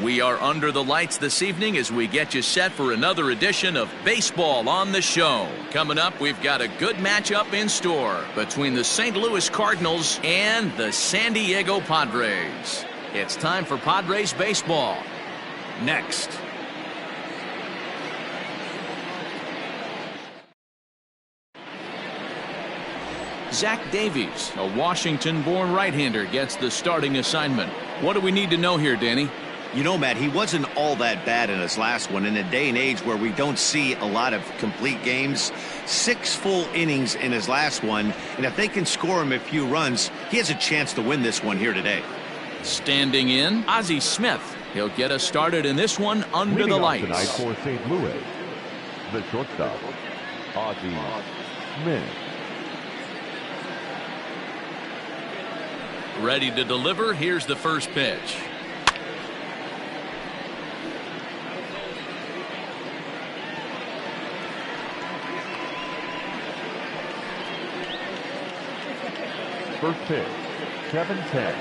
We are under the lights this evening as we get you set for another edition of Baseball on the Show. Coming up, we've got a good matchup in store between the St. Louis Cardinals and the San Diego Padres. It's time for Padres baseball. Next. Zach Davies, a Washington-born right-hander, gets the starting assignment. What do we need to know here, Danny? You know, Matt, he wasn't all that bad in his last one. In a day and age where we don't see a lot of complete games, 6 full innings in his last one, and if they can score him a few runs, he has a chance to win this one here today. Standing in, Ozzie Smith. He'll get us started in this one under the lights. Tonight for St. Louis, the shortstop, Ozzie Smith. Ready to deliver. Here's the first pitch. First pitch, 7-10.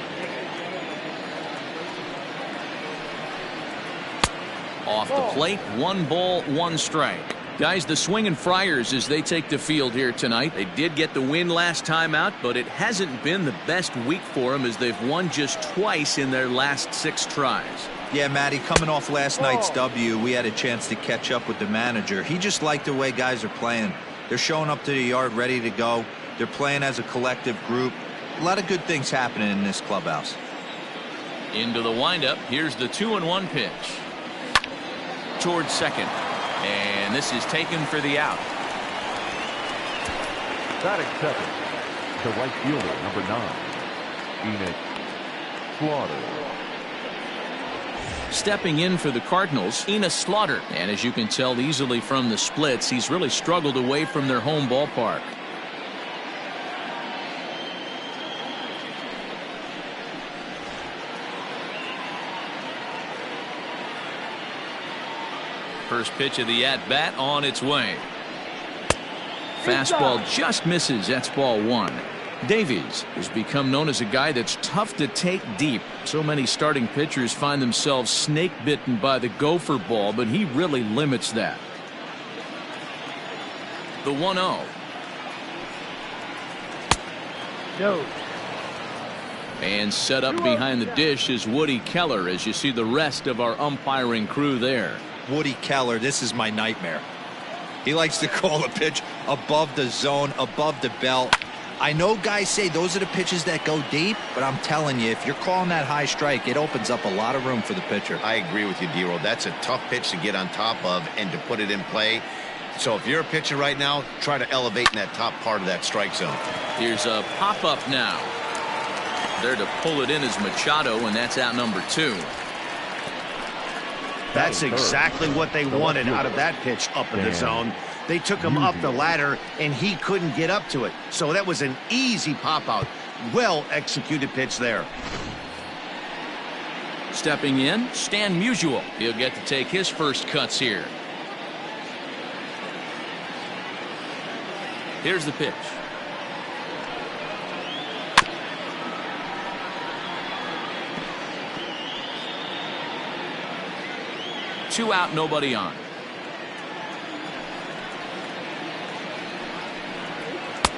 Off the plate, 1 ball, 1 strike. Guys, the swinging Friars as they take the field here tonight. They did get the win last time out, but it hasn't been the best week for them as they've won just twice in their last 6 tries. Yeah, Matty, coming off last night's W, we had a chance to catch up with the manager. He just liked the way guys are playing. They're showing up to the yard ready to go. They're playing as a collective group. A lot of good things happening in this clubhouse. Into the windup. Here's the 2-1 pitch. Towards second. And this is taken for the out. Batting second, the right fielder, number 9, Slaughter. Stepping in for the Cardinals, Enos Slaughter. And as you can tell easily from the splits, he's really struggled away from their home ballpark. First pitch of the at-bat on its way. Fastball just misses. That's ball 1. Davies has become known as a guy that's tough to take deep. So many starting pitchers find themselves snake bitten by the gopher ball, but he really limits that. The 1-0. No. And set up behind the dish is Woody Keller as you see the rest of our umpiring crew there. Woody Keller, this is my nightmare. He likes to call a pitch above the zone, above the belt. I know guys say those are the pitches that go deep, but I'm telling you, if you're calling that high strike, it opens up a lot of room for the pitcher. I agree with you, D-Roll. That's a tough pitch to get on top of and to put it in play. So if you're a pitcher right now, try to elevate in that top part of that strike zone. Here's a pop-up now. There to pull it in is Machado, and that's out number 2. That's exactly what they wanted out of that pitch up in the zone. They took him up the ladder, and he couldn't get up to it. So that was an easy pop-out. Well-executed pitch there. Stepping in, Stan Musial. He'll get to take his first cuts here. Here's the pitch. Two out, nobody on.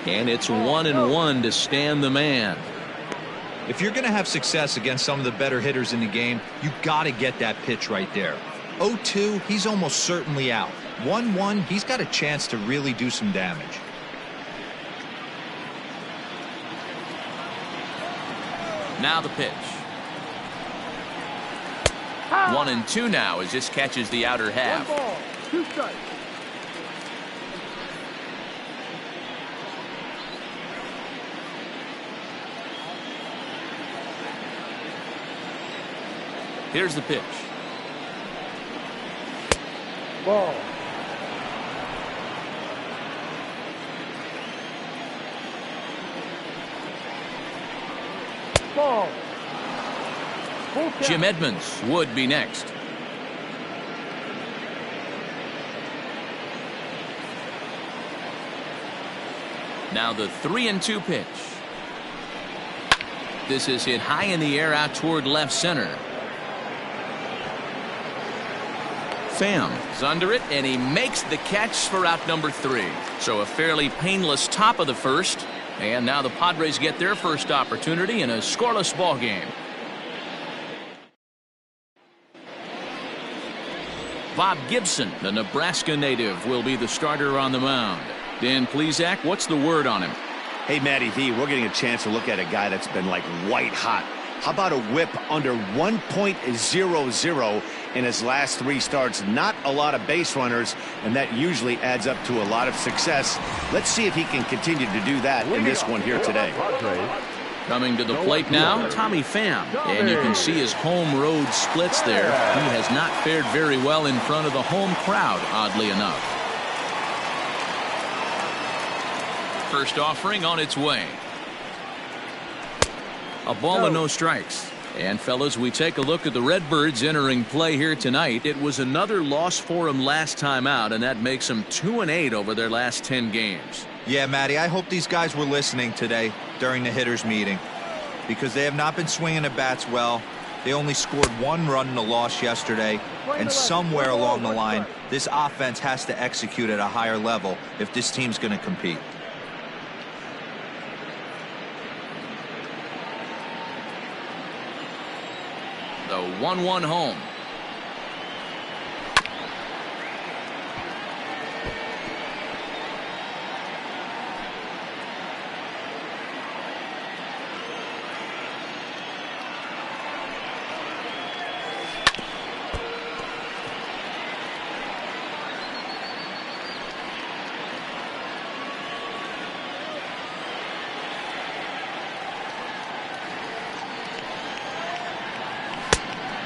And it's 1-1 to Stan the man. If you're going to have success against some of the better hitters in the game, you got to get that pitch right there. 0-2, he's almost certainly out. 1-1, he's got a chance to really do some damage. Now the pitch. 1-2 now as this catches the outer half. 1 ball, 2 strikes. Here's the pitch. Ball. Ball. Jim Edmonds would be next. Now the 3-2 pitch. This is hit high in the air out toward left center. Pham is under it, and he makes the catch for out number 3. So a fairly painless top of the first. And now the Padres get their first opportunity in a scoreless ball game. Bob Gibson, the Nebraska native, will be the starter on the mound. Dan Plesac, what's the word on him? Hey, Matty V, we're getting a chance to look at a guy that's been like white hot. How about a whip under 1.00 in his last 3 starts? Not a lot of base runners, and that usually adds up to a lot of success. Let's see if he can continue to do that in this one here today. Coming to the plate now, Tommy Pham. And you can see his home road splits there. He has not fared very well in front of the home crowd, oddly enough. First offering on its way. A ball and no strikes. And fellas, we take a look at the Redbirds entering play here tonight. It was another loss for them last time out, and that makes them 2-8 over their last 10 games. Yeah, Matty, I hope these guys were listening today during the hitters meeting, because they have not been swinging the bats well. They only scored 1 run in the loss yesterday, and somewhere along the line, this offense has to execute at a higher level if this team's going to compete. The 1-1 home.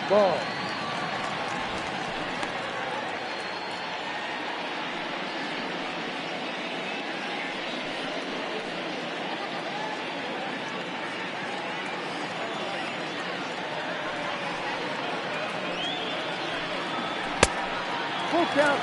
Ball. Full count.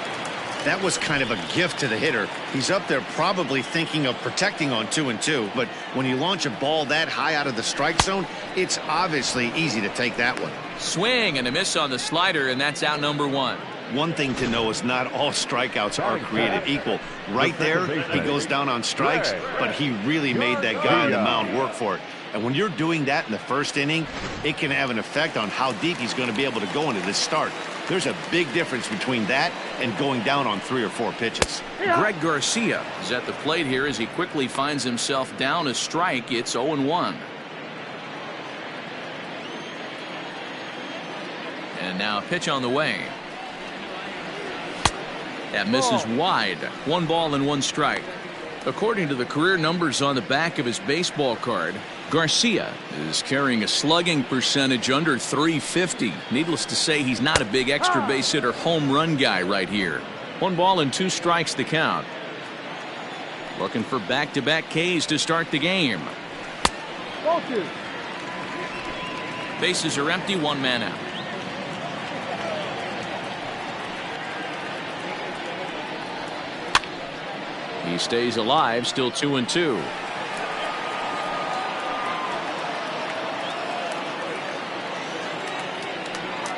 That was kind of a gift to the hitter. He's up there probably thinking of protecting on 2-2, but when you launch a ball that high out of the strike zone, it's obviously easy to take that one. Swing and a miss on the slider, and that's out number 1. One thing to know is not all strikeouts are created equal. Right there, he goes down on strikes, but he really made that guy on the mound work for it. And when you're doing that in the first inning, it can have an effect on how deep he's going to be able to go into this start. There's a big difference between that and going down on 3 or 4 pitches. Greg Garcia is at the plate here as he quickly finds himself down a strike. It's 0-1. And now a pitch on the way. That misses wide. 1 ball and 1 strike. According to the career numbers on the back of his baseball card, Garcia is carrying a slugging percentage under .350. Needless to say, he's not a big extra base hitter home run guy right here. 1 ball and 2 strikes to count. Looking for back-to-back Ks to start the game. Ball 2. Bases are empty, 1 man out. He stays alive, still 2-2.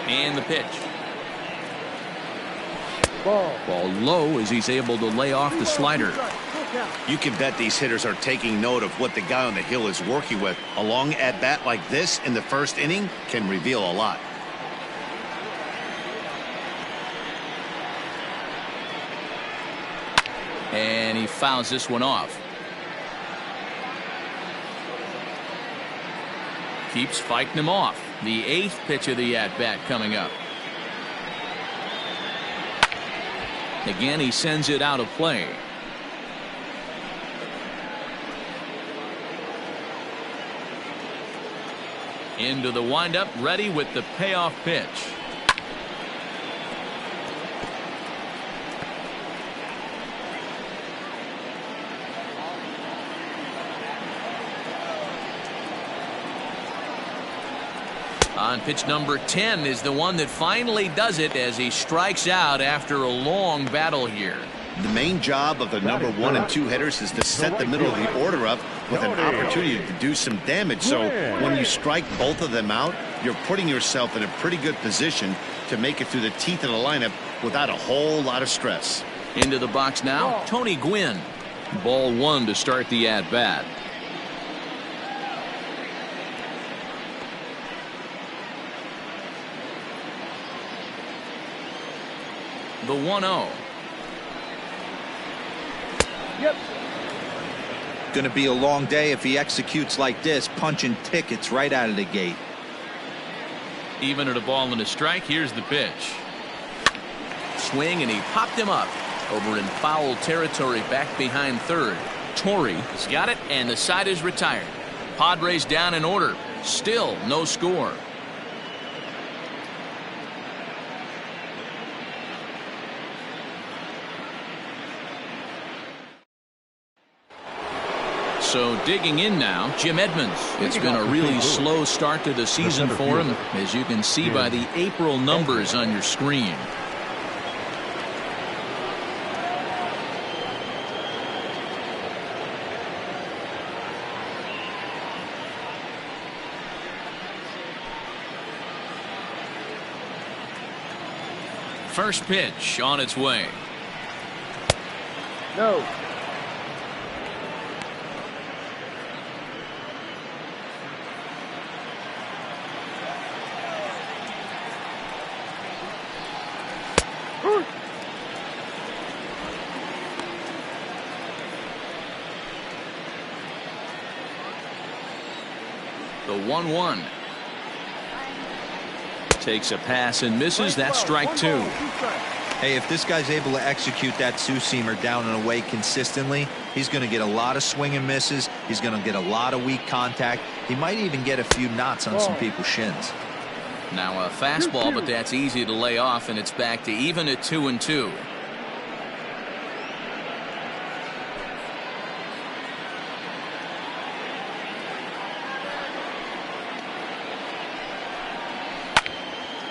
And the pitch. Ball. Ball low as he's able to lay off the slider. You can bet these hitters are taking note of what the guy on the hill is working with. A long at-bat like this in the first inning can reveal a lot. And he fouls this one off. Keeps fighting him off. The 8th pitch of the at-bat coming up. Again, he sends it out of play. Into the windup, ready with the payoff pitch. On pitch number 10 is the one that finally does it as he strikes out after a long battle here. The main job of the number 1 and 2 hitters is to set the middle of the order up with an opportunity to do some damage. So when you strike both of them out, you're putting yourself in a pretty good position to make it through the teeth of the lineup without a whole lot of stress. Into the box now, Tony Gwynn. Ball one to start the at-bat. The 1-0. Yep. Going to be a long day if he executes like this, punching tickets right out of the gate. Even at a ball and a strike, here's the pitch. Swing, and he popped him up. Over in foul territory back behind third. Torrey has got it, and the side is retired. Padres down in order. Still no score. So digging in now, Jim Edmonds. It's been a really slow start to the season for him, as you can see by the April numbers on your screen. First pitch on its way. No. The 1-1. Takes a pass and misses. That's strike two. Hey, if this guy's able to execute that two-seamer down and away consistently, he's going to get a lot of swing and misses. He's going to get a lot of weak contact. He might even get a few knots on some people's shins. Now a fastball, but that's easy to lay off, and it's back to even at 2-2.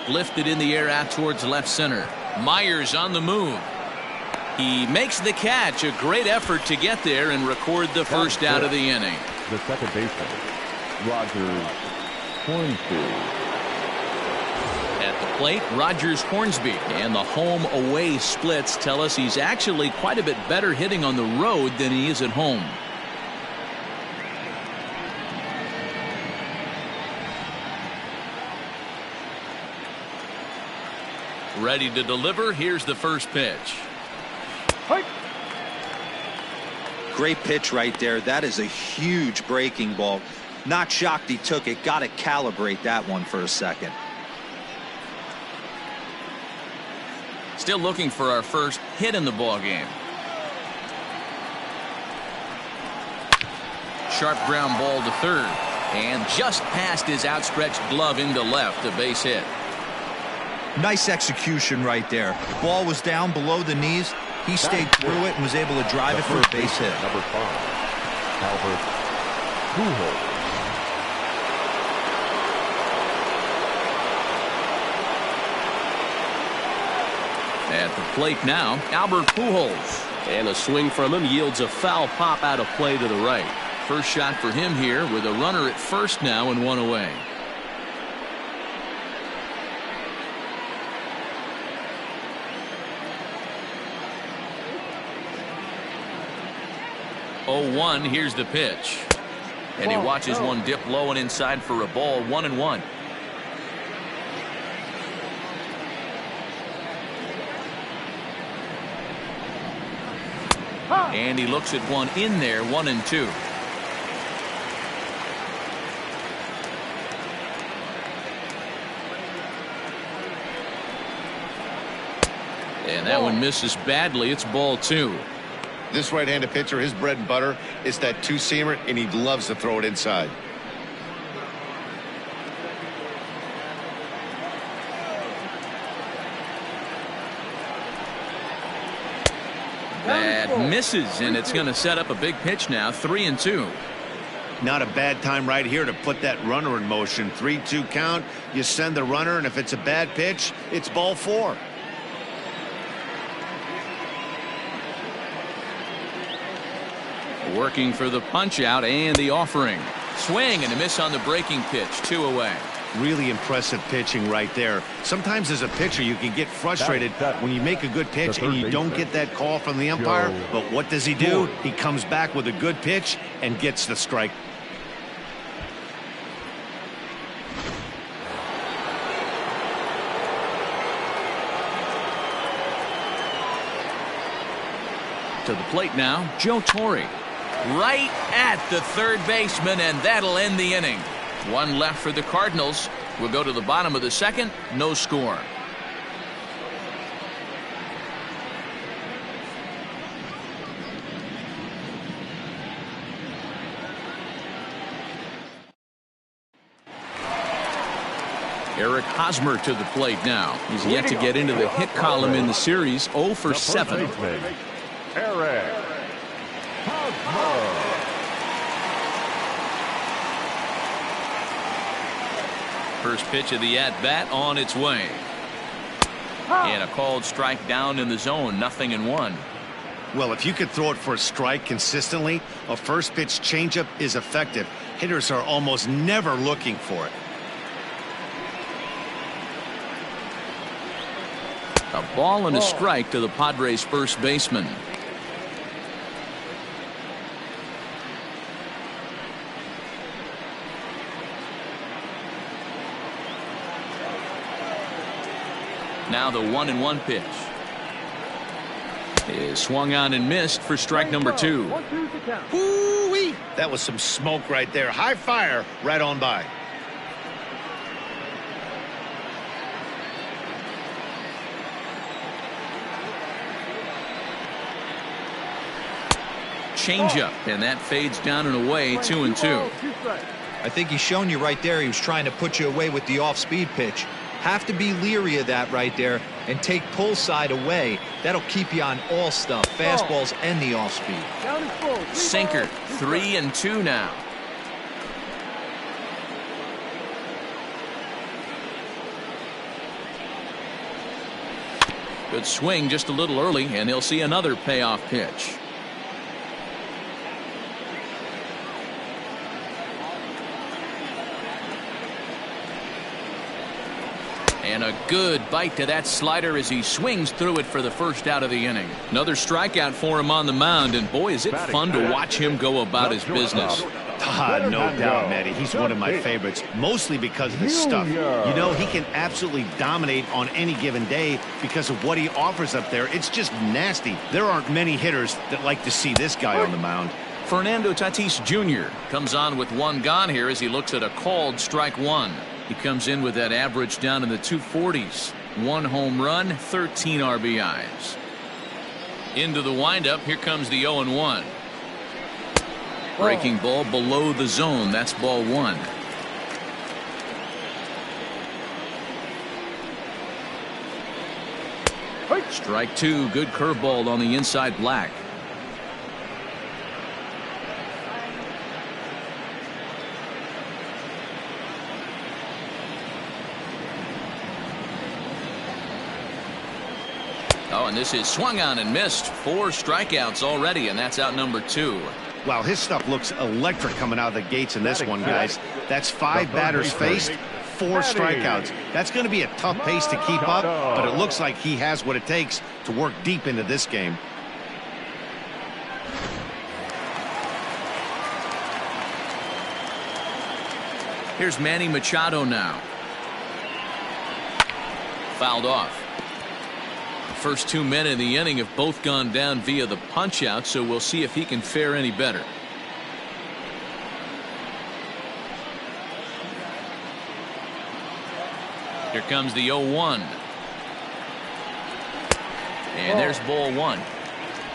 Lifted in the air out towards left center. Myers on the move. He makes the catch. A great effort to get there and record the first out of the inning. The second baseman, Rogers Hornsby. At the plate, Rogers Hornsby. And the home-away splits tell us he's actually quite a bit better hitting on the road than he is at home. Ready to deliver. Here's the first pitch. Great pitch right there. That is a huge breaking ball. Not shocked he took it. Got to calibrate that one for a second. Still looking for our first hit in the ball game. Sharp ground ball to third, and just past his outstretched glove into left. A base hit. Nice execution right there. Ball was down below the knees. He stayed through it and was able to drive it for a base hit. Number 5, Albert Pujols. At the plate now, Albert Pujols. And a swing from him yields a foul pop out of play to the right. First shot for him here with a runner at first now and one away. Oh, 1. Here's the pitch. And he watches one dip low and inside for a ball. 1-1. And he looks at one in there. 1-2. And that one misses badly. It's ball 2. This right-handed pitcher, his bread and butter is that two-seamer, and he loves to throw it inside. That misses, and it's going to set up a big pitch now. 3-2. Not a bad time right here to put that runner in motion. 3-2 count. You send the runner, and if it's a bad pitch, it's ball 4. Working for the punch out and the offering. Swing and a miss on the breaking pitch. 2 away. Really impressive pitching right there. Sometimes as a pitcher you can get frustrated when you make a good pitch and you don't get that call from the umpire. But what does he do? He comes back with a good pitch and gets the strike. To the plate now, Joe Torre. Right at the third baseman, and that'll end the inning. One left for the Cardinals. We'll go to the bottom of the second. No score. Eric Hosmer to the plate now. He's yet to get into the hit column in the series. 0 for 7. Eric Hosmer. First pitch of the at-bat on its way. And a called strike down in the zone. 0-1. Well, if you could throw it for a strike consistently, a first pitch changeup is effective. Hitters are almost never looking for it. A ball and a strike to the Padres first baseman. Now the 1-1 pitch is swung on and missed for strike number 2. Woo-wee! That was some smoke right there. High fire right on by. Changeup, and that fades down and away. 2-2. I think he's shown you right there he was trying to put you away with the off-speed pitch. Have to be leery of that right there and take pull side away. That'll keep you on all stuff, fastballs and the off-speed. Sinker. 3-2 now. Good swing just a little early, and he'll see another payoff pitch. And a good bite to that slider as he swings through it for the first out of the inning. Another strikeout for him on the mound, and boy, is it fun to watch him go about his business. No doubt, Matty. He's one of my favorites, mostly because of his stuff. You know, he can absolutely dominate on any given day because of what he offers up there. It's just nasty. There aren't many hitters that like to see this guy on the mound. Fernando Tatis Jr. comes on with one gone here as he looks at a called strike 1. He comes in with that average down in the 240s. 1 home run, 13 RBIs. Into the windup, here comes the 0-1. Breaking ball below the zone. That's ball 1. Strike 2. Good curveball on the inside black. Oh, and this is swung on and missed. 4 strikeouts already, and that's out number 2. Wow, his stuff looks electric coming out of the gates in this one, guys. That's 5 batters faced, 4 strikeouts. That's going to be a tough pace to keep up, but it looks like he has what it takes to work deep into this game. Here's Manny Machado now. Fouled off. First 2 men in the inning have both gone down via the punch out, so we'll see if he can fare any better. Here comes the 0-1. And there's ball 1.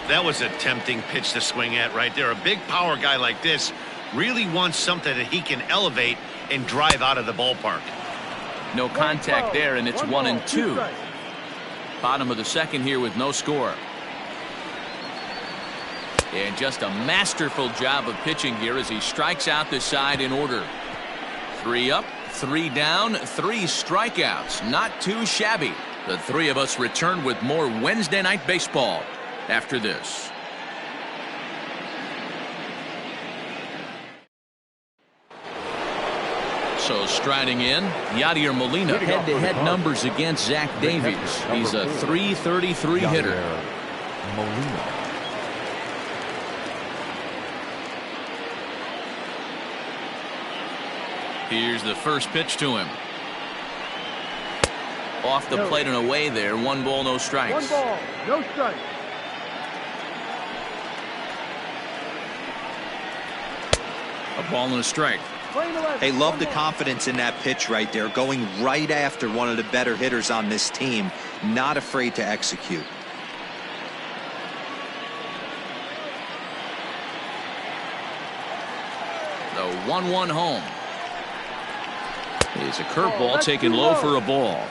That was a tempting pitch to swing at right there. A big power guy like this really wants something that he can elevate and drive out of the ballpark. No contact there, and it's 1-2. Bottom of the second here with no score. And just a masterful job of pitching here as he strikes out the side in order. 3 up, 3 down, 3 strikeouts. Not too shabby. The 3 of us return with more Wednesday Night Baseball after this. So striding in, Yadier Molina. Head-to-head numbers against Zach Davies. He's a .333 hitter. Molina. Here's the first pitch to him. Off the plate and away there. 1 ball, no strikes. 1 ball, no strikes. A ball and a strike. Hey, love the confidence in that pitch right there. Going right after one of the better hitters on this team. Not afraid to execute. The 1-1 home. Is a curveball taken low for a ball.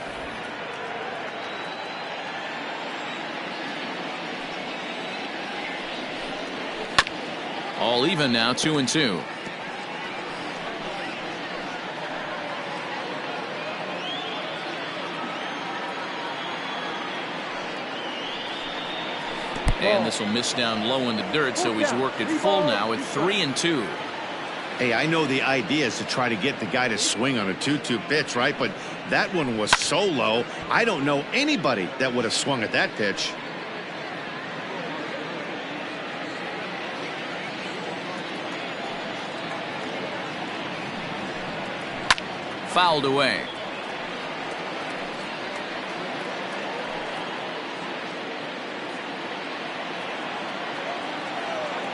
All even now, 2-2. And this will miss down low in the dirt, so he's worked it full now at 3-2. Hey, I know the idea is to try to get the guy to swing on a 2-2 pitch, right? But that one was so low, I don't know anybody that would have swung at that pitch. Fouled away.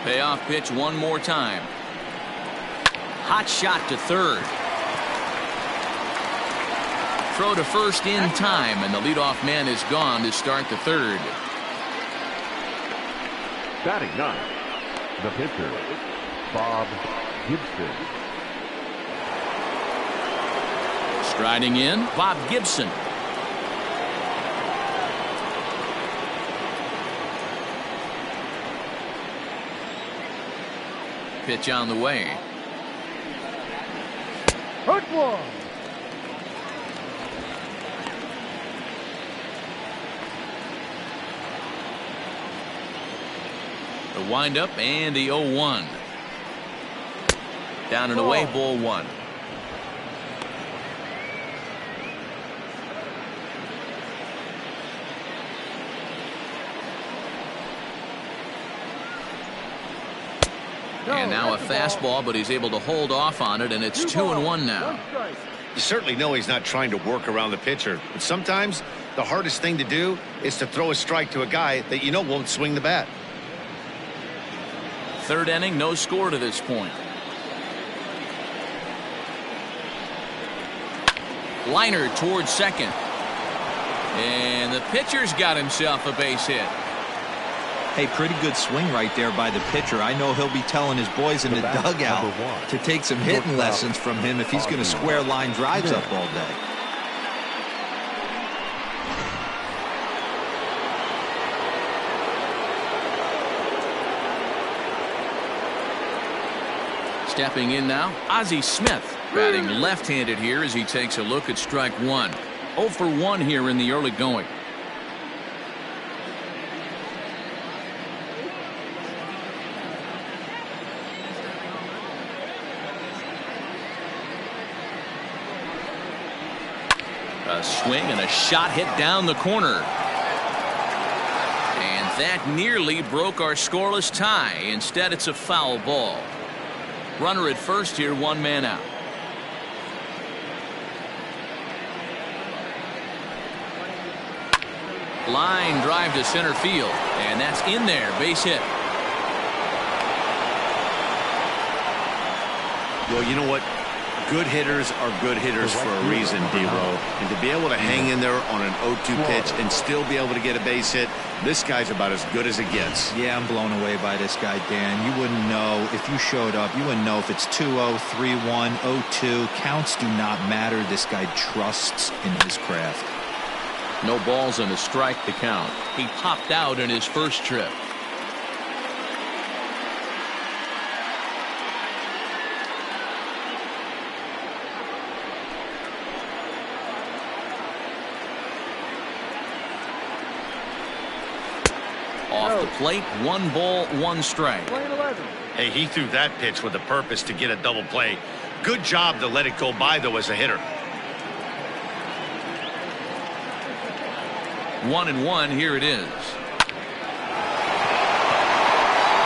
Payoff pitch one more time. Hot shot to third. Throw to first in time, and the leadoff man is gone to start the third. Batting ninth, the pitcher, Bob Gibson. Striding in, Bob Gibson. Pitch on the way. Hook one. The windup and the 0-1. Down and away, ball one. And now a fastball, but he's able to hold off on it, and it's 2-1 now. You certainly know he's not trying to work around the pitcher, but sometimes the hardest thing to do is to throw a strike to a guy that you know won't swing the bat. Third inning, no score to this point. Liner towards second. And the pitcher's got himself a base hit. Hey, pretty good swing right there by the pitcher. I know he'll be telling his boys in the dugout to take some hitting lessons from him if he's going to square line drives up all day. Stepping in now, Ozzie Smith, batting left-handed here as he takes a look at strike one. 0 for 1 here in the early going. A swing and a shot hit down the corner. And that nearly broke our scoreless tie. Instead, it's a foul ball. Runner at first here, 1 man out. Line drive to center field, and that's in there, base hit. Well, you know what? Good hitters are good hitters for a reason, D-Row. And to be able to hang in there on an 0-2 pitch and still be able to get a base hit, this guy's about as good as it gets. Yeah, I'm blown away by this guy, Dan. You wouldn't know if you showed up. You wouldn't know if it's 2-0, 3-1, 0-2. Counts do not matter. This guy trusts in his craft. No balls and a strike to count. He popped out in his first trip. Off the plate, 1 ball, 1 strike. Hey, he threw that pitch with a purpose to get a double play. Good job to let it go by, though, as a hitter. 1-1, here it is.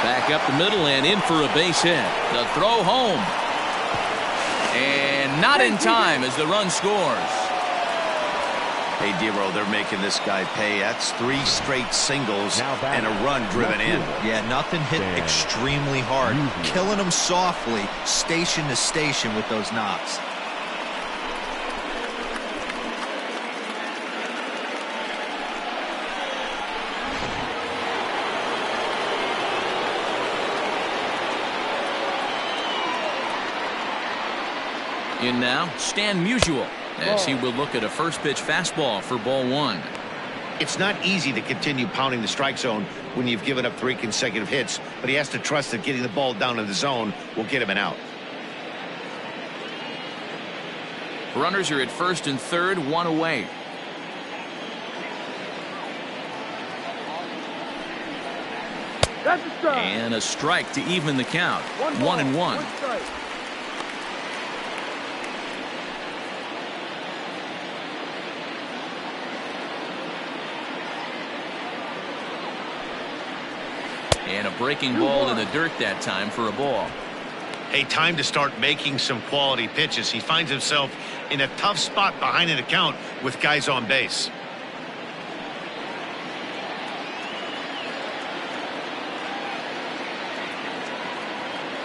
Back up the middle and in for a base hit. The throw home. And not in time as the run scores. Hey, Dero, they're making this guy pay. That's 3 straight singles and a run driven in. Yeah, nothing hit extremely hard. Killing them softly, station to station with those knocks. In now, Stan Musial, as he will look at a first pitch fastball for ball 1. It's not easy to continue pounding the strike zone when you've given up 3 consecutive hits, but he has to trust that getting the ball down in the zone will get him an out. Runners are at first and third, 1 away. That's a strike. And a strike to even the count. 1-1. One strike. And a breaking ball in the dirt that time for a ball. Hey, time to start making some quality pitches. He finds himself in a tough spot behind an account with guys on base.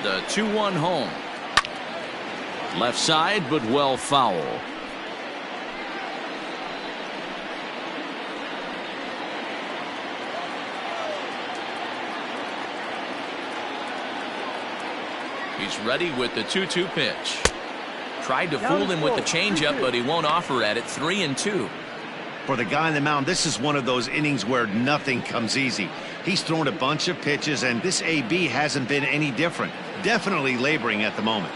The 2-1 home. Left side, but well foul. He's ready with the 2-2 pitch. Tried to fool him with the changeup, but he won't offer at it. 3-2. For the guy on the mound, this is one of those innings where nothing comes easy. He's thrown a bunch of pitches, and this AB hasn't been any different. Definitely laboring at the moment.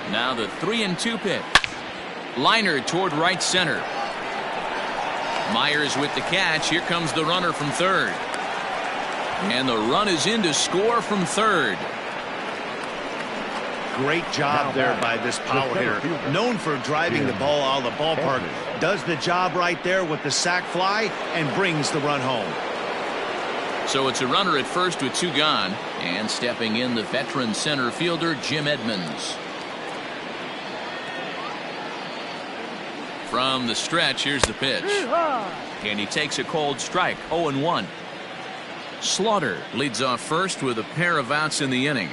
Now the 3-2 pitch. Liner toward right center. Myers with the catch. Here comes the runner from third. And the run is in to score from third. Great job there by this power hitter. Known for driving the ball out of the ballpark. Does the job right there with the sac fly and brings the run home. So it's a runner at first with 2 gone. And stepping in, the veteran center fielder, Jim Edmonds. From the stretch, here's the pitch. And he takes a cold strike, 0-1. Slaughter leads off first with a pair of outs in the inning.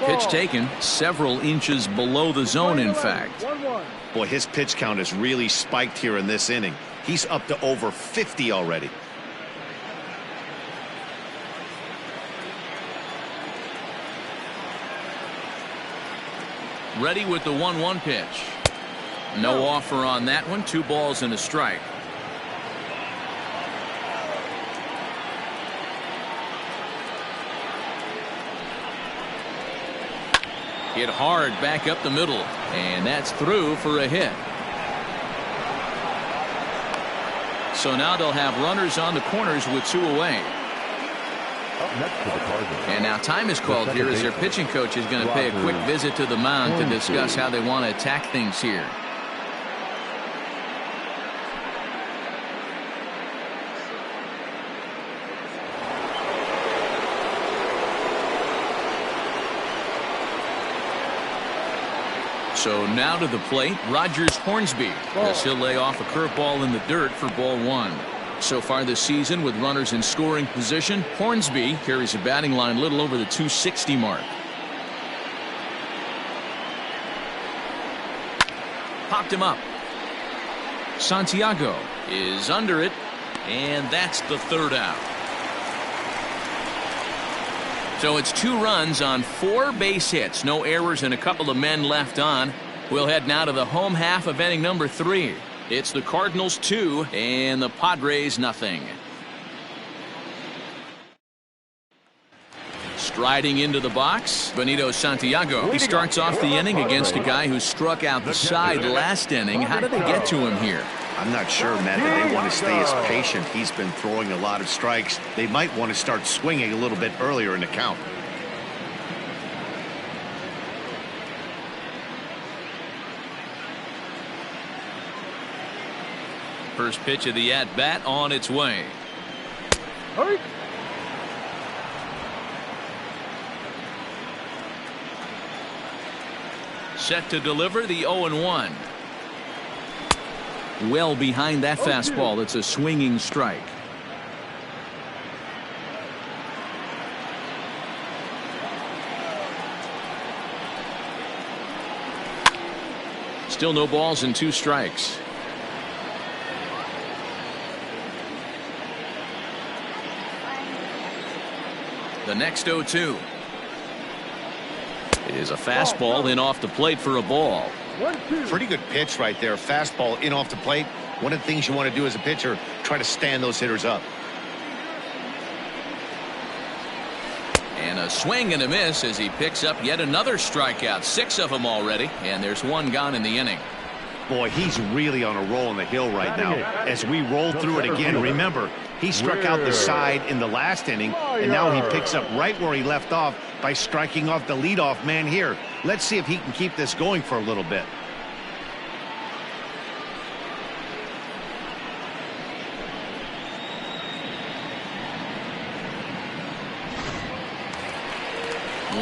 Pitch taken several inches below the zone, in fact. Boy, his pitch count has really spiked here in this inning. He's up to over 50 already. Ready with the 1-1 pitch. No offer on that one. 2 balls and a strike. Hit hard back up the middle, and that's through for a hit. So now they'll have runners on the corners with 2 away. Up next to the Cardinals. And now time is called here as their pitching coach is going to pay a quick visit to the mound to discuss how they want to attack things here. So now to the plate, Rogers Hornsby, as he'll lay off a curveball in the dirt for ball 1. So far this season, with runners in scoring position, Hornsby carries a batting line a little over the 260 mark. Popped him up. Santiago is under it, and that's the 3rd out. So it's 2 runs on 4 base hits, no errors and a couple of men left on. We'll head now to the home half of inning number 3. It's the Cardinals 2 and the Padres nothing. Striding into the box, Benito Santiago. He starts off the inning against a guy who struck out the side last inning. How did they get to him here? I'm not sure, Matt, that they want to stay as patient. He's been throwing a lot of strikes. They might want to start swinging a little bit earlier in the count. First pitch of the at-bat on its way. Hurry. Set to deliver the 0-1. Well behind that fastball. It's a swinging strike. Still no balls and 2 strikes. The next 0-2. It is a fastball in off the plate for a ball. 1-2. Pretty good pitch right there. Fastball in off the plate. One of the things you want to do as a pitcher, try to stand those hitters up. And a swing and a miss as he picks up yet another strikeout. 6 of them already, and there's 1 gone in the inning. Boy, he's really on a roll on the hill right now. As we roll through it again, remember, he struck out the side in the last inning, and now he picks up right where he left off by striking off the leadoff man here. Let's see if he can keep this going for a little bit.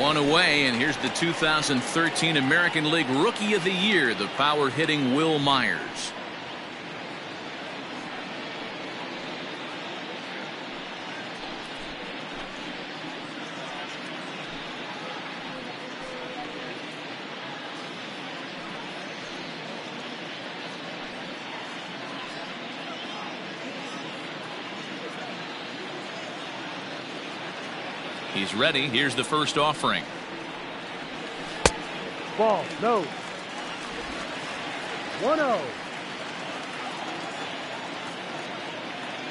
One away, and here's the 2013 American League Rookie of the Year, the power-hitting Will Myers. He's ready. Here's the first offering. Ball, no. 1-0.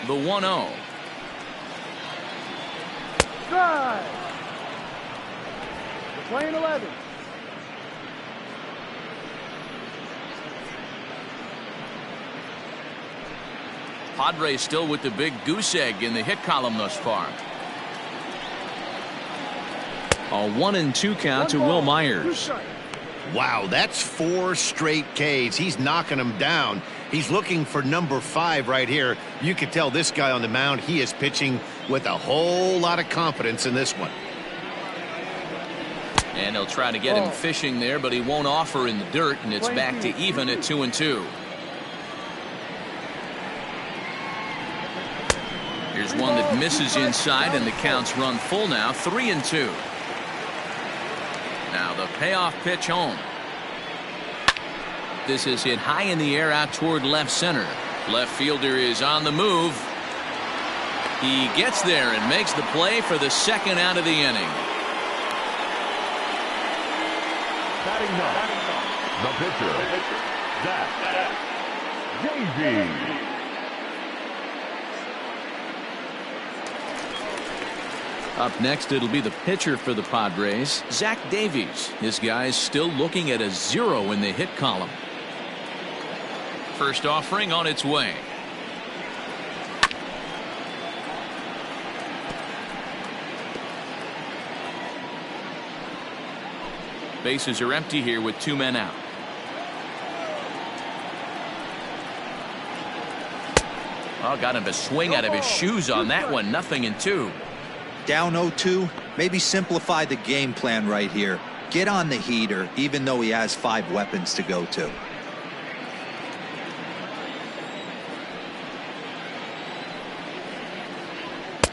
The 1-0. Drive. We're playing 11. Padres still with the big goose egg in the hit column thus far. A 1-2 count to Will Myers. Wow, that's 4 straight Ks. He's knocking them down. He's looking for number 5 right here. You can tell this guy on the mound, he is pitching with a whole lot of confidence in this one. And he'll try to get him fishing there, but he won't offer in the dirt, and it's back to even at 2-2. Here's one that misses inside, and the count's run full now, 3-2. Now the payoff pitch home. This is hit high in the air out toward left center. Left fielder is on the move. He gets there and makes the play for the second out of the inning. Batting ninth, the pitcher, Zach Davies. Up next, it'll be the pitcher for the Padres, Zach Davies. His guy's still looking at a 0 in the hit column. First offering on its way. Bases are empty here with 2 men out. Oh, got him to swing out of his shoes on that one. 0-2. Down 0-2, maybe simplify the game plan right here. Get on the heater, even though he has 5 weapons to go to.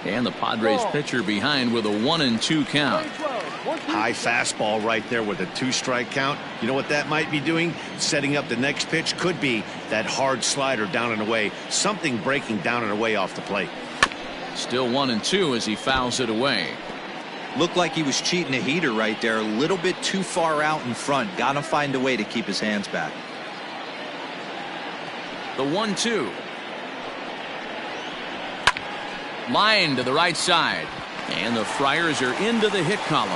And the Padres pitcher behind with a 1-2 count. High fastball right there with a 2-strike count. You know what that might be doing? Setting up the next pitch. Could be that hard slider down and away. Something breaking down and away off the plate. Still 1-2 as he fouls it away. Looked like he was cheating a heater right there. A little bit too far out in front. Got to find a way to keep his hands back. The 1-2. Line to the right side. And the Friars are into the hit column.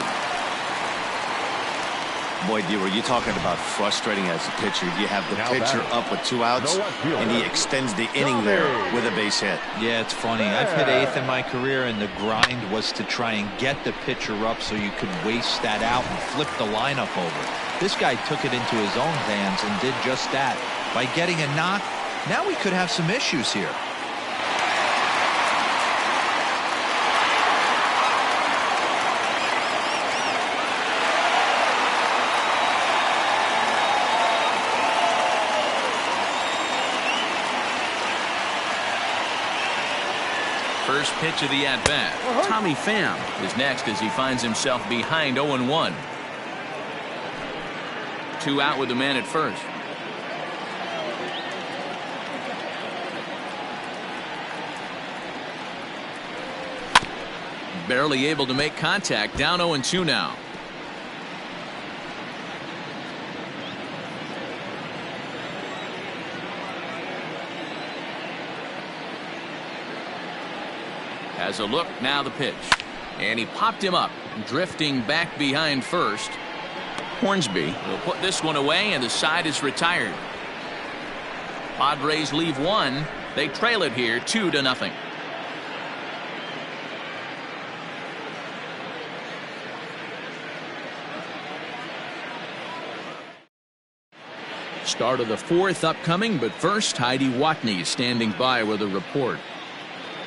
Boy, D, were you talking about frustrating as a pitcher? You have the pitcher up with 2 outs, and he extends the inning there with a base hit. Yeah, it's funny. I've hit 8th in my career, and the grind was to try and get the pitcher up so you could waste that out and flip the lineup over. This guy took it into his own hands and did just that. By getting a knock, now we could have some issues here. First pitch of the at-bat. Tommy Pham is next as he finds himself behind 0-1. 2 out with the man at first. Barely able to make contact. Down 0-2 now. Has a look, now the pitch. And he popped him up, drifting back behind first. Hornsby will put this one away, and the side is retired. Padres leave 1. They trail it here 2-0. Start of the 4th upcoming, but first, Heidi Watney standing by with a report.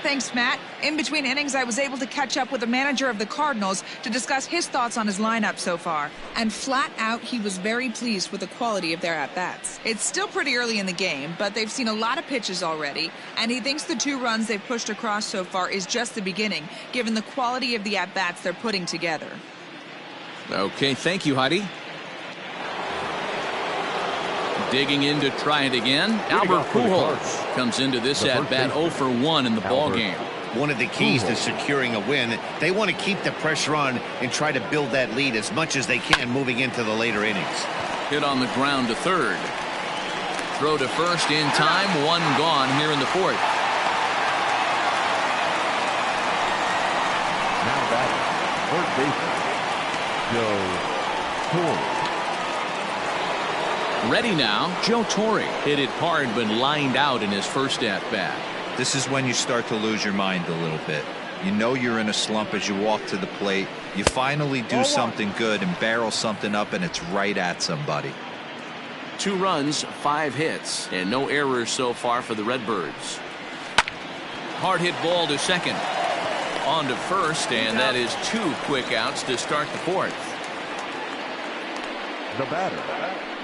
Thanks, Matt. In between innings, I was able to catch up with the manager of the Cardinals to discuss his thoughts on his lineup so far. And flat out, he was very pleased with the quality of their at-bats. It's still pretty early in the game, but they've seen a lot of pitches already, and he thinks the 2 runs they've pushed across so far is just the beginning, given the quality of the at-bats they're putting together. Okay, thank you, Heidi. Digging in to try it again. Albert Pujols comes into this at-bat 0-for-1 in the ballgame. One of the keys to securing a win, they want to keep the pressure on and try to build that lead as much as they can moving into the later innings. Hit on the ground to third. Throw to first in time. 1 gone here in the 4th. Now batting, third baseman, Joe Torre. Ready now, Joe Torre. Hit it hard but lined out in his first at-bat. This is when you start to lose your mind a little bit. You know you're in a slump as you walk to the plate. You finally do something good and barrel something up, and it's right at somebody. 2 runs, 5 hits, and no errors so far for the Redbirds. Hard hit ball to second. On to first, and that is 2 quick outs to start the 4th. The batter,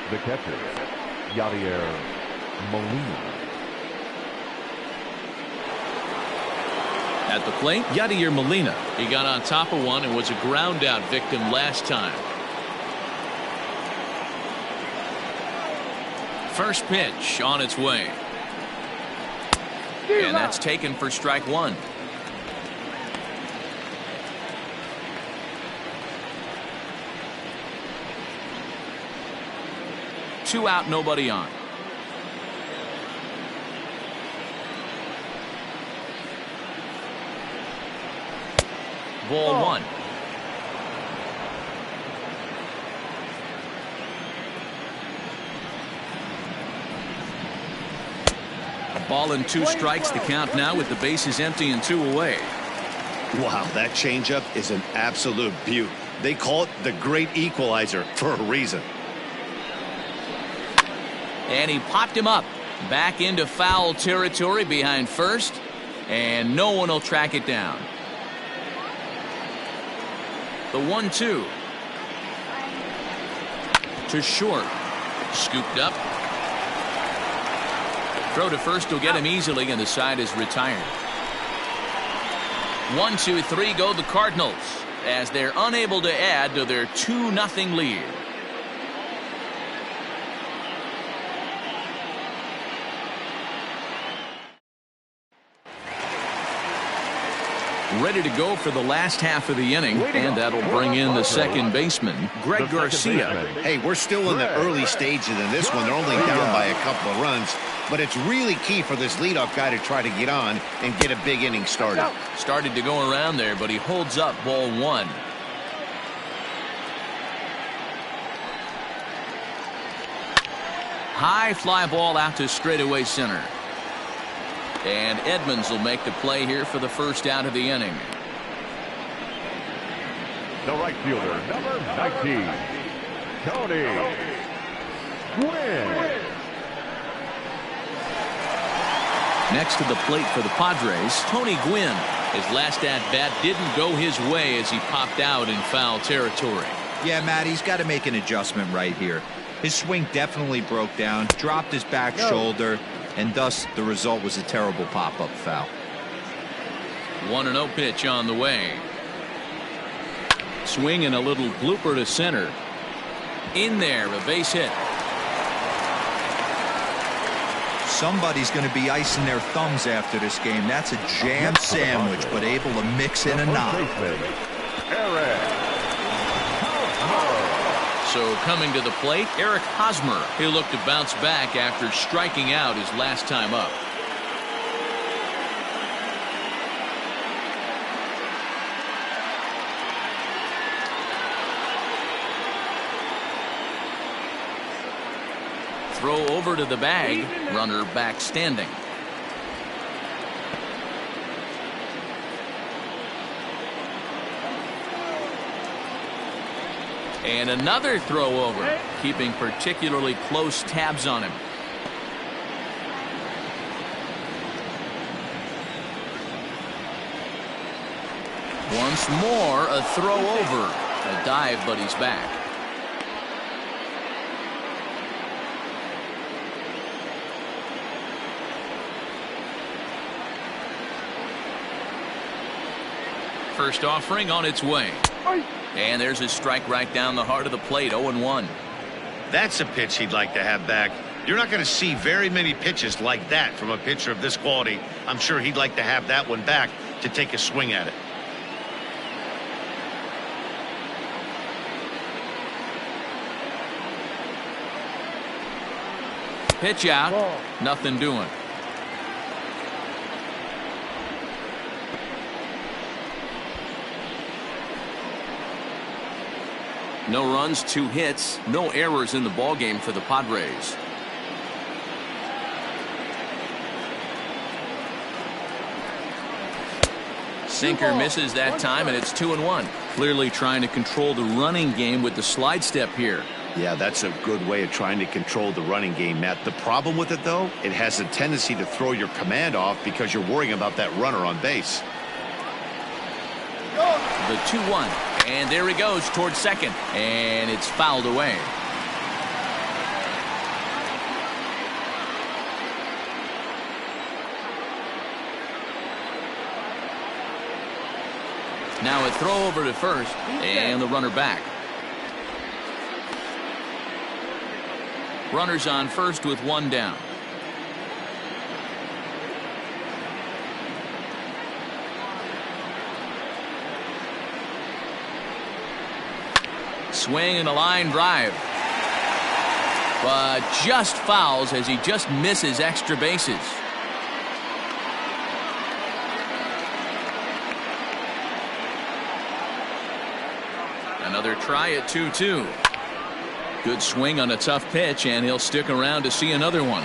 the catcher, Yadier Molina. At the plate, Yadier Molina. He got on top of one and was a ground out victim last time. First pitch on its way. And that's taken for strike 1. Two out, nobody on. Ball 1. A ball and 2 strikes the count now with the bases empty and 2 away. Wow, that changeup is an absolute beaut. They call it the great equalizer for a reason. And he popped him up back into foul territory behind first, and no one will track it down. The 1-2 to short, scooped up. Throw to first will get him easily, and the side is retired. 1-2-3 go the Cardinals as they're unable to add to their 2-0 lead. Ready to go for the last half of the inning, and that'll bring in the second baseman, Greg Garcia. Hey, we're still in the early stages in this one. They're only down by a couple of runs, but it's really key for this leadoff guy to try to get on and get a big inning started. Started to go around there, but he holds up ball 1. High fly ball out to straightaway center. And Edmonds will make the play here for the first out of the inning. The right fielder, number 19, Tony Gwynn. Next to the plate for the Padres, Tony Gwynn. His last at-bat didn't go his way as he popped out in foul territory. Yeah, Matt, he's got to make an adjustment right here. His swing definitely broke down, dropped his back shoulder, and thus the result was a terrible pop-up foul. 1-0 pitch on the way. Swing and a little blooper to center. In there, a base hit. Somebody's going to be icing their thumbs after this game. That's a jam sandwich, but able to mix in a nine. So coming to the plate, Eric Hosmer. He'll look to bounce back after striking out his last time up. Throw over to the bag. Runner back standing. And another throw over, keeping particularly close tabs on him. Once more, a throw over. A dive, but he's back. First offering on its way. And there's his strike right down the heart of the plate. 0-1. That's a pitch he'd like to have back. You're not going to see very many pitches like that from a pitcher of this quality. I'm sure he'd like to have that one back to take a swing at it. Pitch out. Nothing doing. No runs, 2 hits, no errors in the ballgame for the Padres. Sinker misses that time, and it's 2-1. Clearly trying to control the running game with the slide step here. Yeah, that's a good way of trying to control the running game, Matt. The problem with it, though, it has a tendency to throw your command off because you're worrying about that runner on base. The 2-1. And there he goes towards second. And it's fouled away. Now a throw over to first. And the runner back. Runners on first with 1 down. Swing and a line drive. But just fouls as he just misses extra bases. Another try at 2-2. Good swing on a tough pitch, and he'll stick around to see another one.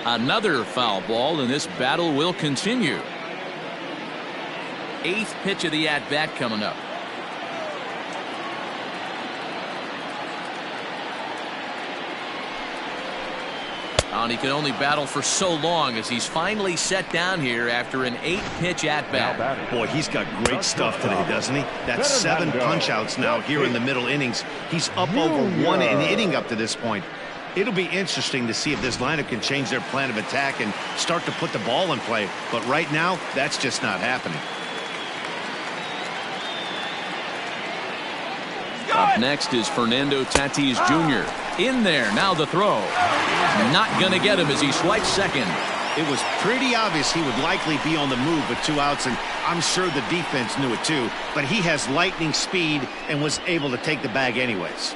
Another foul ball, and this battle will continue. 8th pitch of the at-bat coming up. And he can only battle for so long as he's finally set down here after an 8-pitch at-bat. Boy, he's got great stuff today, doesn't he? That's 7 punch-outs now here in the middle innings. He's up over 1 inning up to this point. It'll be interesting to see if this lineup can change their plan of attack and start to put the ball in play. But right now, that's just not happening. Up next is Fernando Tatis Jr. In there, now the throw. Not going to get him as he swipes second. It was pretty obvious he would likely be on the move with 2 outs, and I'm sure the defense knew it too. But he has lightning speed and was able to take the bag anyways.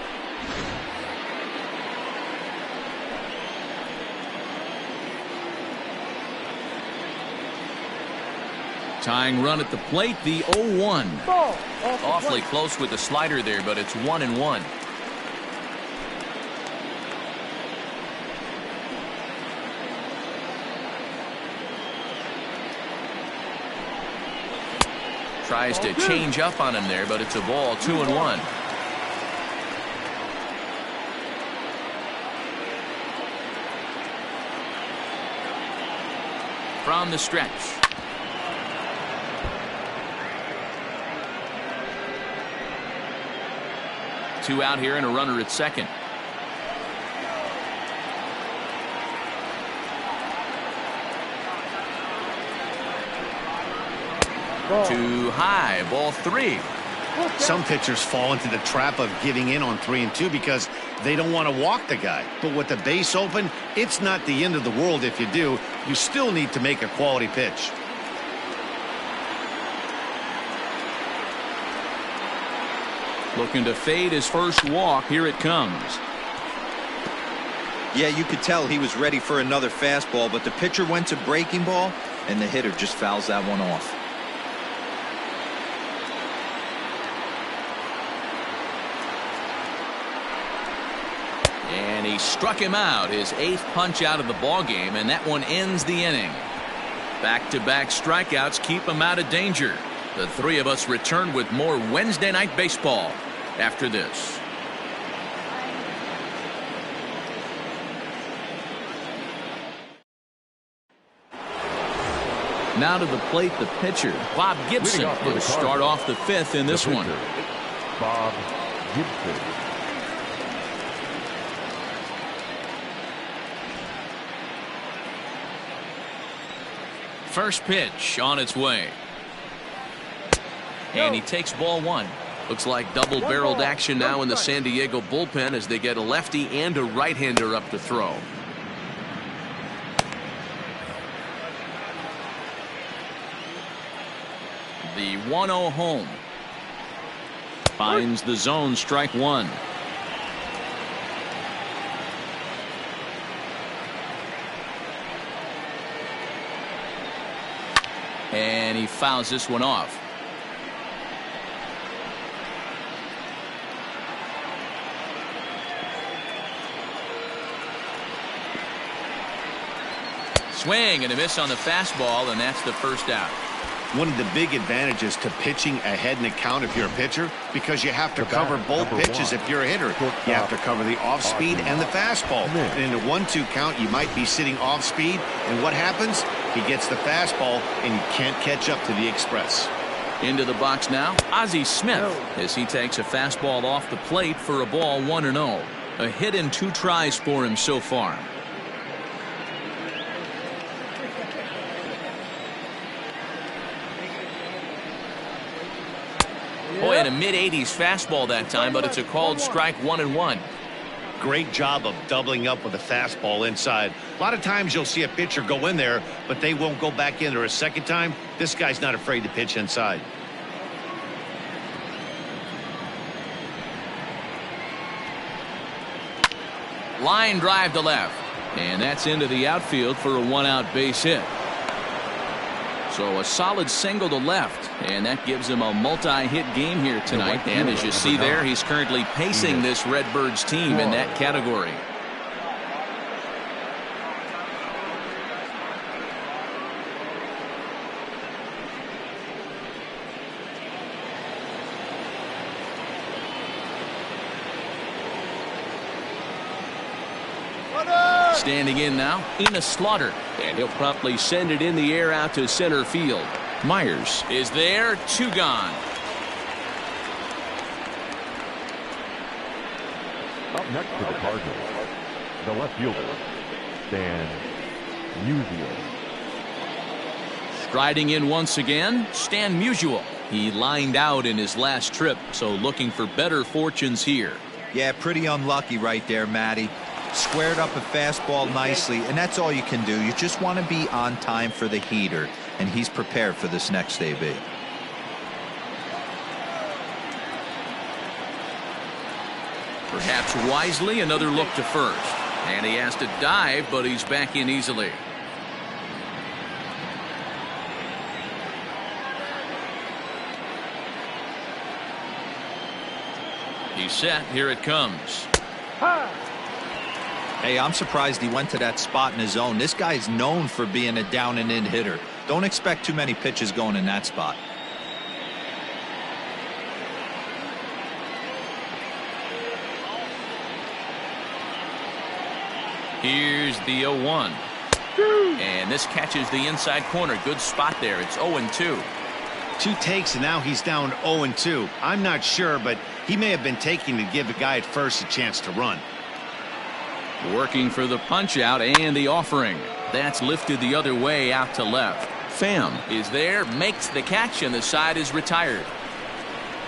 Tying run at the plate, the 0-1. Ball. Awfully close with the slider there, but it's 1-1. Tries to change up on him there, but it's a ball. 2-1. From the stretch. Two out here and a runner at second. Too high. Ball 3. Some pitchers fall into the trap of giving in on 3 and 2 because they don't want to walk the guy. But with the base open, it's not the end of the world if you do. You still need to make a quality pitch. Looking to fade his first walk. Here it comes. Yeah, you could tell he was ready for another fastball, but the pitcher went to breaking ball, and the hitter just fouls that one off. And he struck him out, his 8th punch out of the ball game, and that one ends the inning. Back-to-back strikeouts keep him out of danger. The three of us return with more Wednesday Night Baseball after this. Now to the plate, the pitcher, Bob Gibson, will start off the 5th in this one. Bob Gibson. First pitch on its way. And he takes ball 1. Looks like double-barreled action now in the San Diego bullpen as they get a lefty and a right-hander up to throw. The 1-0 home. Finds the zone, strike 1. And he fouls this one off. Swing and a miss on the fastball, and that's the first out. One of the big advantages to pitching ahead in the count if you're a pitcher, because you have to cover both pitches if you're a hitter. You have to cover the off speed and the fastball. And in a 1-2 count, you might be sitting off speed, and what happens? He gets the fastball, and you can't catch up to the express. Into the box now, Ozzie Smith, as he takes a fastball off the plate for a ball 1-0. A hit in 2 tries for him so far. Boy, in a mid-80s fastball that time, but it's a called strike 1-1. Great job of doubling up with a fastball inside. A lot of times you'll see a pitcher go in there, but they won't go back in there a second time. This guy's not afraid to pitch inside. Line drive to left. And that's into the outfield for a 1-out base hit. So a solid single to left, and that gives him a multi-hit game here tonight. And as you see there, he's currently pacing this Redbirds team in that category. Standing in now, Enos Slaughter, and he'll promptly send it in the air out to center field. Myers is there, 2 gone. Up next to the Cardinals, the left fielder, Stan Musial. Striding in once again, Stan Musial. He lined out in his last trip, so looking for better fortunes here. Yeah, pretty unlucky right there, Matty. Squared up a fastball nicely, and that's all you can do. You just want to be on time for the heater, and he's prepared for this next AB. Perhaps wisely, another look to first. And he has to dive, but he's back in easily. He's set. Here it comes. High. Hey, I'm surprised he went to that spot in his zone. This guy's known for being a down and in hitter. Don't expect too many pitches going in that spot. Here's the 0-1. And this catches the inside corner. Good spot there. It's 0-2. 2 takes, and now he's down 0-2. I'm not sure, but he may have been taking to give the guy at first a chance to run. Working for the punch out and the offering. That's lifted the other way out to left. Pham is there, makes the catch, and the side is retired.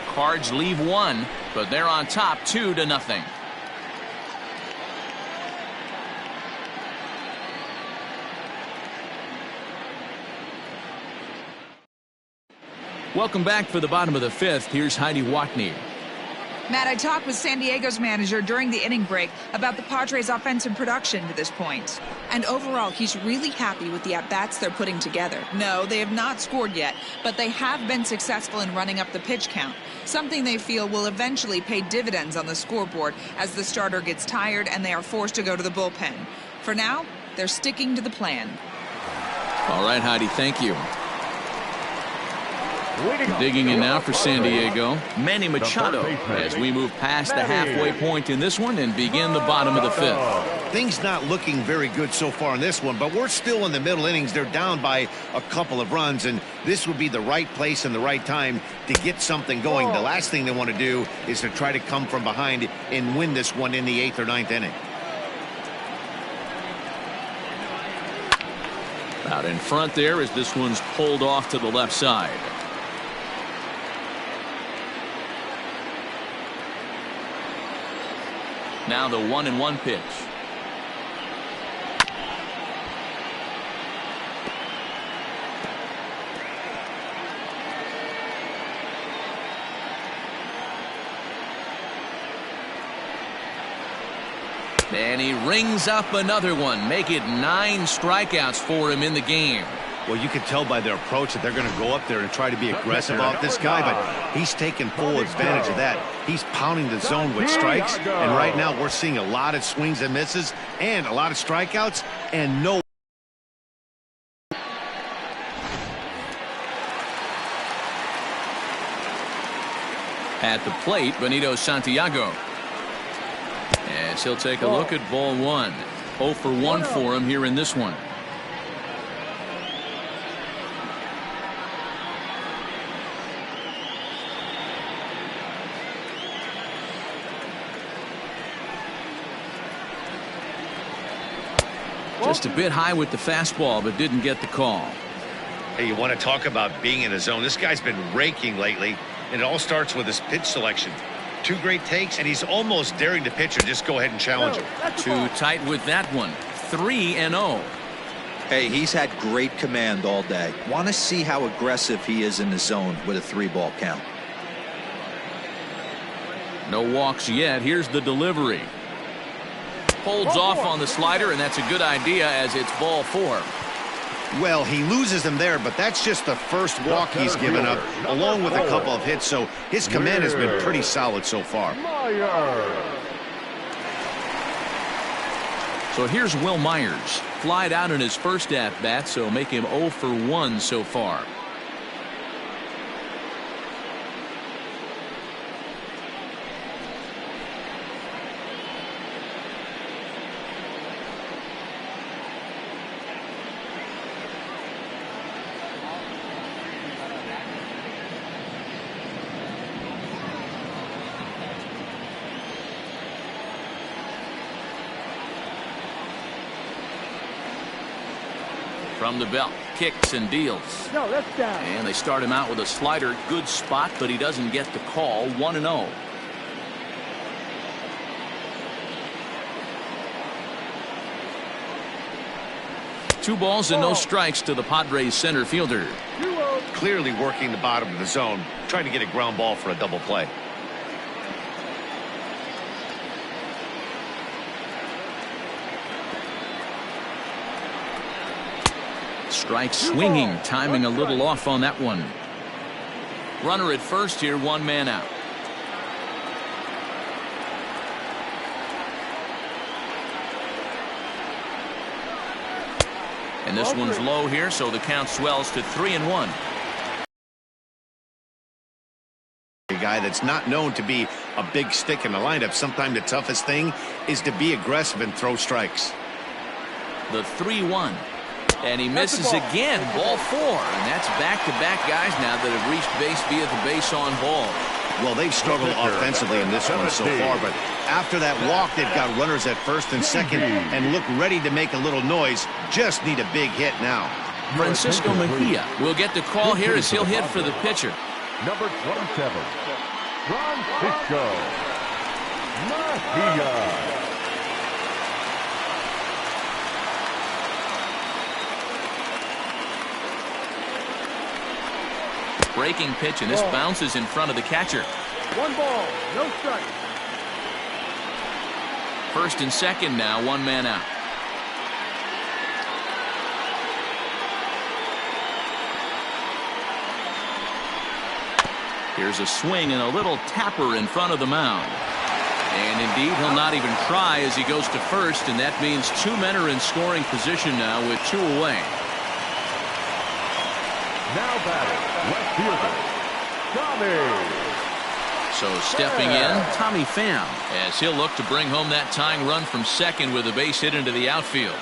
Cards leave 1, but they're on top 2-0. Welcome back for the bottom of the 5th. Here's Heidi Watney. Matt, I talked with San Diego's manager during the inning break about the Padres' offensive production to this point. And overall, he's really happy with the at-bats they're putting together. No, they have not scored yet, but they have been successful in running up the pitch count, something they feel will eventually pay dividends on the scoreboard as the starter gets tired and they are forced to go to the bullpen. For now, they're sticking to the plan. All right, Heidi, thank you. Digging in now for San Diego, Manny Machado, as we move past the halfway point in this one and begin the bottom of the 5th. Things not looking very good so far in this one, but we're still in the middle innings. They're down by a couple of runs, and this would be the right place and the right time to get something going. The last thing they want to do is to try to come from behind and win this one in the 8th or 9th inning. Out in front there as this one's pulled off to the left side. Now the 1-1 pitch. And he rings up another one. Make it 9 strikeouts for him in the game. Well, you can tell by their approach that they're going to go up there and try to be aggressive off this guy, but he's taking full advantage of that. He's pounding the zone with strikes, and right now we're seeing a lot of swings and misses and a lot of strikeouts and no. At the plate, Benito Santiago. As he'll take a look at ball 1. 0 for 1 for him here in this one. Just a bit high with the fastball, but didn't get the call. Hey, you want to talk about being in a zone? This guy's been raking lately, and it all starts with his pitch selection. 2 great takes, and he's almost daring the pitcher just go ahead and challenge him. Too tight with that one. 3-0. Hey, he's had great command all day. Want to see how aggressive he is in the zone with a 3-ball count. No walks yet. Here's the delivery. Holds off on the slider, and that's a good idea as it's ball 4. Well, he loses him there, but that's just the first walk he's given up, along with a couple of hits, so his command has been pretty solid so far. So here's Will Myers. Flied out in his first at-bat, so make him 0 for 1 so far. From the belt, kicks and deals. No, that's down. And they start him out with a slider. Good spot, but he doesn't get the call. 1-0. Two balls and no strikes to the Padres center fielder. Clearly working the bottom of the zone, trying to get a ground ball for a double play. Strike swinging, timing a little off on that one. Runner at first here, 1 man out. And this one's low here, so the count swells to 3-1. A guy that's not known to be a big stick in the lineup. Sometimes the toughest thing is to be aggressive and throw strikes. The 3-1. And he misses again. Ball 4. And that's back-to-back guys now that have reached base via the base on ball. Well, they've struggled offensively in this one so far, but after that walk, they've got runners at first and second and look ready to make a little noise. Just need a big hit now. Francisco Mejia will get the call here as he'll hit for the pitcher. Number 27, Francisco Mejia. Breaking pitch, and this bounces in front of the catcher. 1 ball, no strike. First and second now, 1 man out. Here's a swing and a little tapper in front of the mound. And indeed, he'll not even try as he goes to first, and that means 2 men are in scoring position now with 2 away. Now batting, left fielder, Tommy. So stepping in, Tommy Pham, as he'll look to bring home that tying run from second with a base hit into the outfield.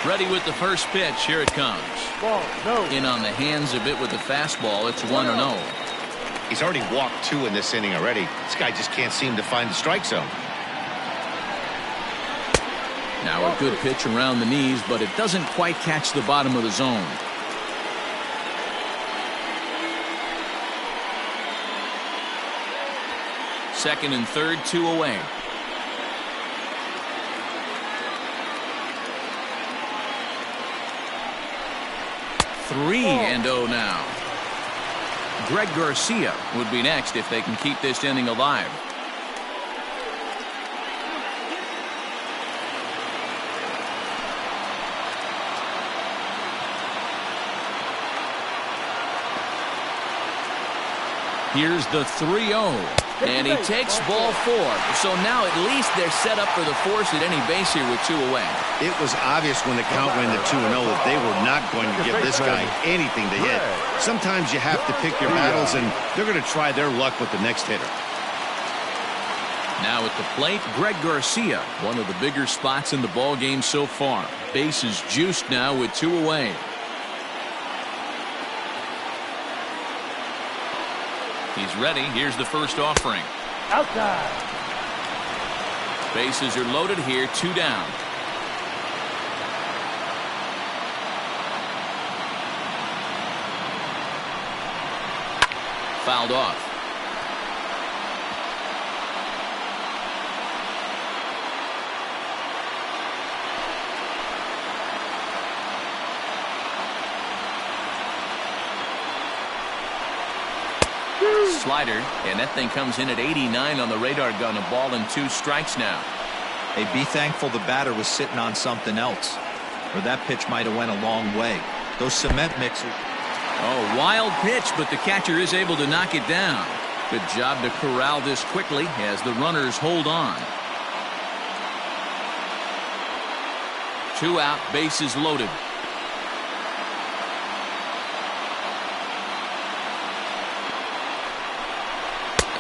Ready with the first pitch. Here it comes. Ball, no. In on the hands a bit with the fastball. It's 1-0. He's already walked 2 in this inning already. This guy just can't seem to find the strike zone. Now a good pitch around the knees, but it doesn't quite catch the bottom of the zone. Second and third, 2 away. Three and 0 now. Greg Garcia would be next if they can keep this inning alive. Here's the 3-0. And he takes ball 4. So now at least they're set up for the force at any base here with 2 away. It was obvious when the count went to 2-0 that they were not going to give this guy anything to hit. Sometimes you have to pick your battles, and they're going to try their luck with the next hitter. Now at the plate, Greg Garcia, one of the bigger spots in the ball game so far. Base is juiced now with 2 away. He's ready. Here's the first offering. Outside. Bases are loaded here. 2 down. Fouled off. Slider, and that thing comes in at 89 on the radar gun. A ball and 2 strikes now. Hey, be thankful the batter was sitting on something else, or that pitch might have went a long way. Those cement mixers. Oh, wild pitch, but the catcher is able to knock it down. Good job to corral this quickly as the runners hold on. 2 out, bases loaded.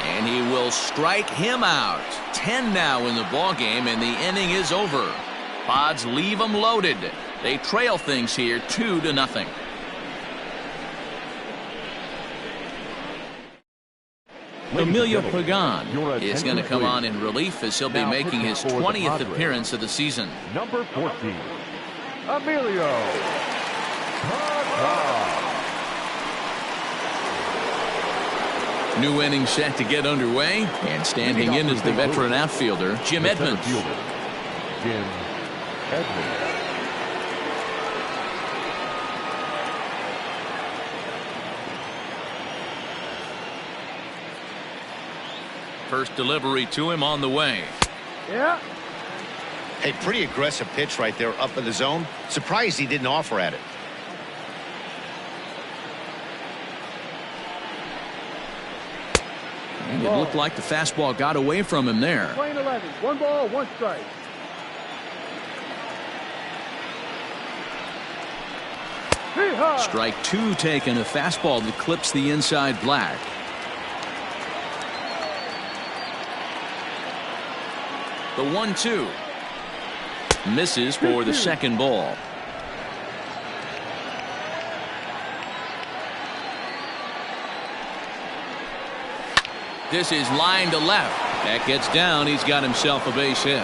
And he will strike him out. 10 now in the ball game, and the inning is over. Pods leave them loaded. They trail things here 2-0. Emilio Pagan is going to come on in relief as he'll be making his 20th appearance of the season. Number 14, Emilio Pagan. New inning set to get underway, and standing in is the veteran outfielder, Jim Edmonds. Jim Edmonds. First delivery to him on the way. Yeah. Hey, pretty aggressive pitch right there up in the zone. Surprised he didn't offer at it. And it looked like the fastball got away from him there. Playing 11. 1 ball, 1 strike. Strike 2 taken, a fastball that clips the inside black. The 1-2 misses for the second ball. This is line to left. That gets down. He's got himself a base hit.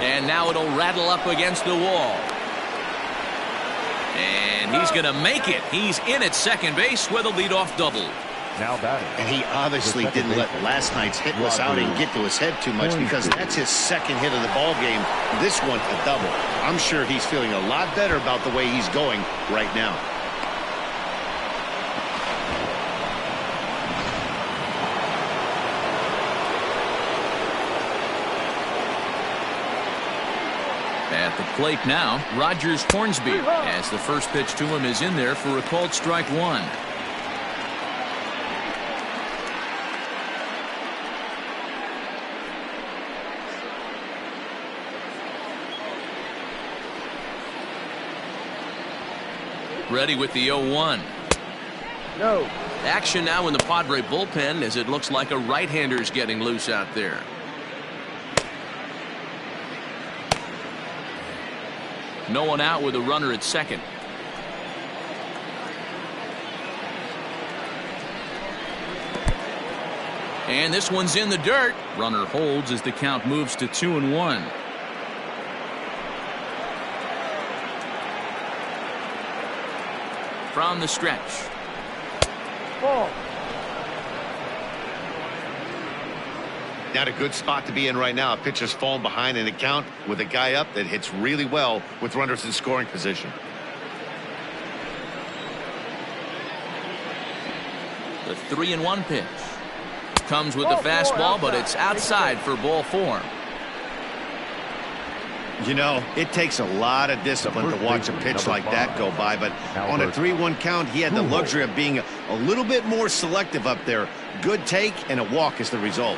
And now it'll rattle up against the wall. And he's going to make it. He's in at second base with a leadoff double. Now batting. And he obviously didn't let last night's hitless outing get to his head too much, because that's his second hit of the ball game. This one a double. I'm sure he's feeling a lot better about the way he's going right now. At the plate now, Rogers Hornsby, as the first pitch to him is in there for a called strike 1. Ready with the 0-1. No. Action now in the Padre bullpen, as it looks like a right-hander's getting loose out there. No one out with a runner at second. And this one's in the dirt. Runner holds as the count moves to 2-1. From the stretch. Ball. Not a good spot to be in right now. A pitcher's falling behind in the count with a guy up that hits really well with runners in scoring position. The 3-1 pitch comes with the fastball, but it's outside for ball 4. You know, it takes a lot of discipline to watch a pitch like that go by, but on a 3-1 count, he had the luxury of being a little bit more selective up there. Good take and a walk is the result.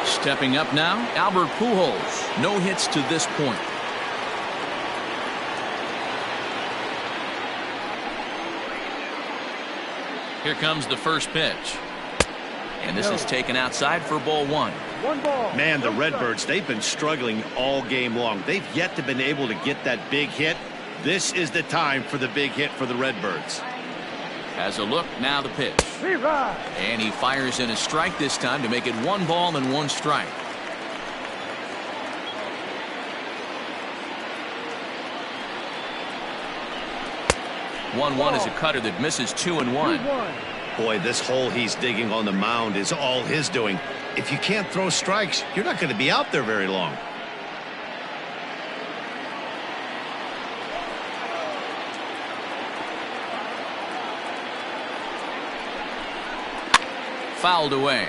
Stepping up now, Albert Pujols. No hits to this point. Here comes the first pitch. And this is taken outside for ball 1. 1 ball. Man, the Redbirds, they've been struggling all game long. They've yet to been able to get that big hit. This is the time for the big hit for the Redbirds. Has a look, now the pitch. And he fires in a strike this time to make it 1 ball and 1 strike. One is a cutter that misses 2-1. Boy, this hole he's digging on the mound is all his doing. If you can't throw strikes, you're not going to be out there very long. Fouled away.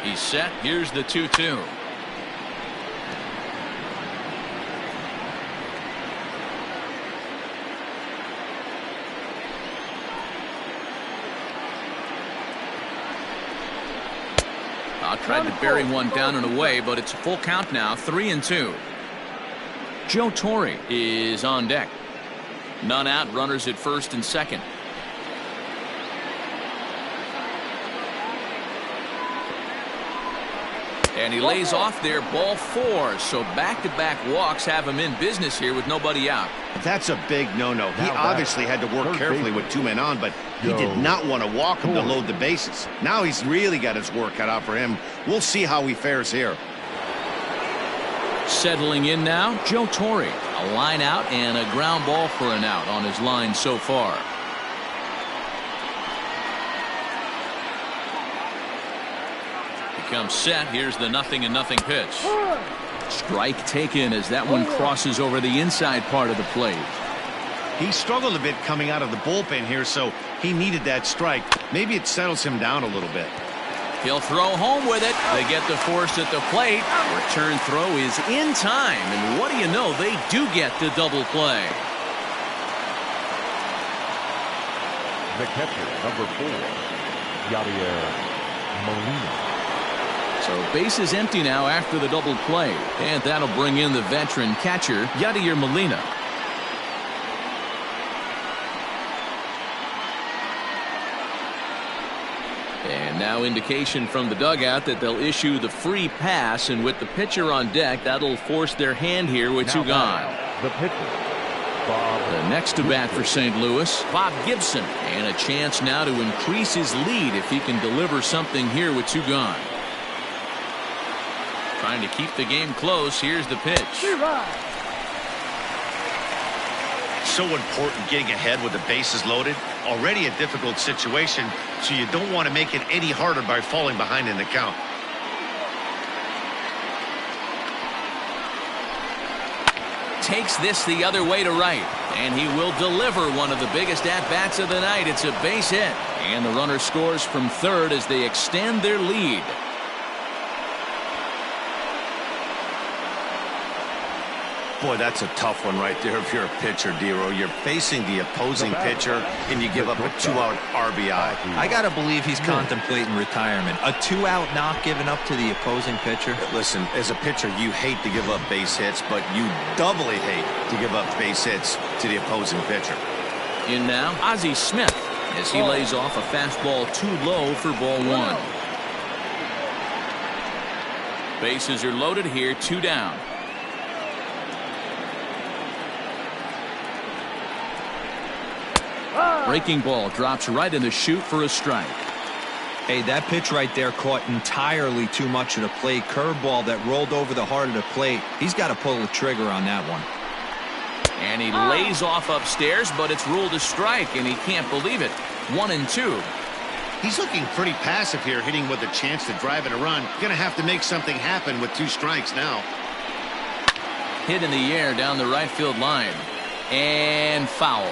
He's set. Here's the 2-2. Tried to bury one down and away, but it's a full count now, 3-2. Joe Torre is on deck. None out, runners at first and second. And he lays off there, ball 4. So back-to-back walks have him in business here with nobody out. That's a big no-no. He obviously had to work carefully with 2 men on, but he did not want to walk him to load the bases. Now he's really got his work cut out for him. We'll see how he fares here. Settling in now, Joe Torre. A line out and a ground ball for an out on his line so far. Comes set. Here's the 0-0 pitch. Strike taken as that one crosses over the inside part of the plate. He struggled a bit coming out of the bullpen here, so he needed that strike. Maybe it settles him down a little bit. He'll throw home with it. They get the force at the plate. Return throw is in time, and what do you know? They do get the double play. The catcher, number 4, Yadier Molina. So base is empty now after the double play, and that'll bring in the veteran catcher, Yadier Molina. And now indication from the dugout that they'll issue the free pass, and with the pitcher on deck, that'll force their hand here with two gone. The pitcher, Bob. The next to bat for St. Louis, Bob Gibson, and a chance now to increase his lead if he can deliver something here with two gone. Trying to keep the game close. Here's the pitch. So important getting ahead with the bases loaded. Already a difficult situation, so you don't want to make it any harder by falling behind in the count. Takes this the other way to right, and he will deliver one of the biggest at-bats of the night. It's a base hit, and the runner scores from third as they extend their lead. Boy, that's a tough one right there if you're a pitcher, Dero. You're facing the opposing pitcher, and you give up a 2-out RBI. I got to believe he's contemplating retirement. A 2-out knock given up to the opposing pitcher. Listen, as a pitcher, you hate to give up base hits, but you doubly hate to give up base hits to the opposing pitcher. In now, Ozzie Smith, as he lays off a fastball too low for ball one. Bases are loaded here, 2 down. Breaking ball drops right in the chute for a strike. Hey, that pitch right there caught entirely too much of the plate. Curveball that rolled over the heart of the plate. He's got to pull the trigger on that one. And he lays off upstairs, but it's ruled a strike, and he can't believe it. 1-2. He's looking pretty passive here, hitting with a chance to drive in a run. Going to have to make something happen with 2 strikes now. Hit in the air down the right field line. And foul.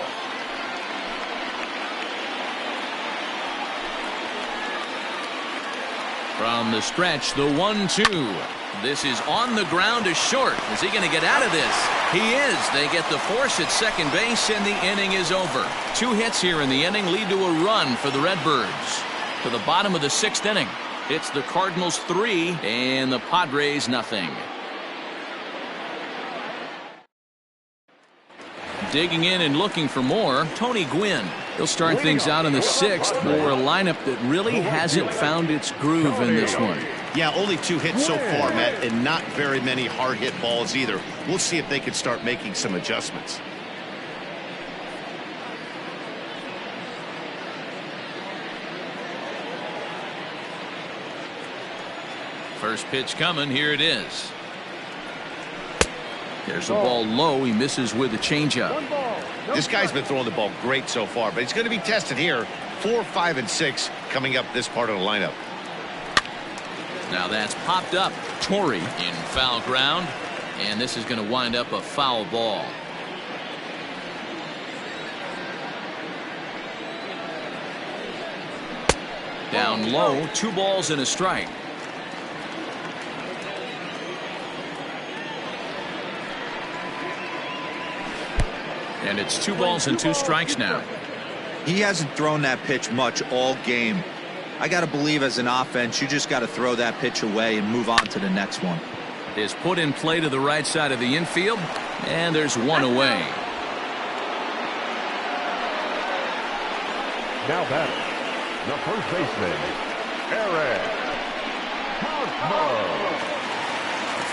From the stretch, the 1-2. This is on the ground to short. Is he going to get out of this? He is. They get the force at second base, and the inning is over. 2 hits here in the inning lead to a run for the Redbirds. To the bottom of the 6th inning, it's the Cardinals 3 and the Padres nothing. Digging in and looking for more, Tony Gwynn. He'll start things out in the 6th for a lineup that really hasn't found its groove in this one. Yeah, only 2 hits so far, Matt, and not very many hard hit balls either. We'll see if they can start making some adjustments. First pitch coming. Here it is. There's a ball low. He misses with a changeup. This guy's been throwing the ball great so far, but he's going to be tested here. 4, 5, and 6 coming up this part of the lineup. Now that's popped up. Torrey in foul ground, and this is going to wind up a foul ball. Down low, 2 balls and a strike. And it's 2 balls and 2 strikes now. He hasn't thrown that pitch much all game. I got to believe as an offense, you just got to throw that pitch away and move on to the next one. Is put in play to the right side of the infield, and there's 1 away. Now batting, the first baseman, Eric Hosmer.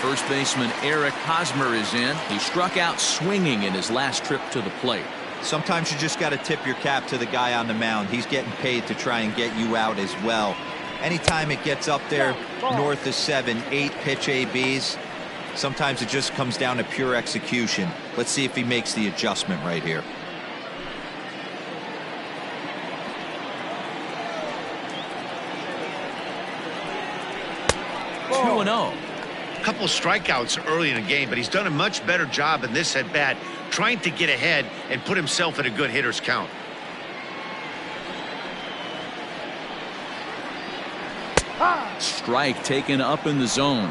First baseman Eric Hosmer is in. He struck out swinging in his last trip to the plate. Sometimes you just got to tip your cap to the guy on the mound. He's getting paid to try and get you out as well. Anytime it gets up there north of 7, 8 pitch ABs, sometimes it just comes down to pure execution. Let's see if he makes the adjustment right here. Ball. 2-0. a couple strikeouts early in the game, but he's done a much better job in this at-bat trying to get ahead and put himself at a good hitter's count. Strike taken up in the zone.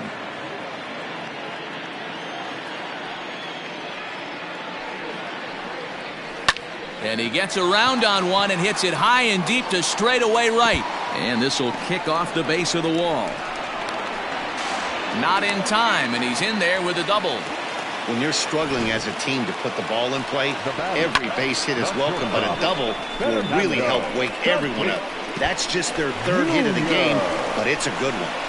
And he gets around on one and hits it high and deep to straightaway right. And this will kick off the base of the wall. Not in time, and he's in there with a double. When you're struggling as a team to put the ball in play, every base hit is welcome, but a double will really help wake everyone up. That's just their third hit of the game, but it's a good one.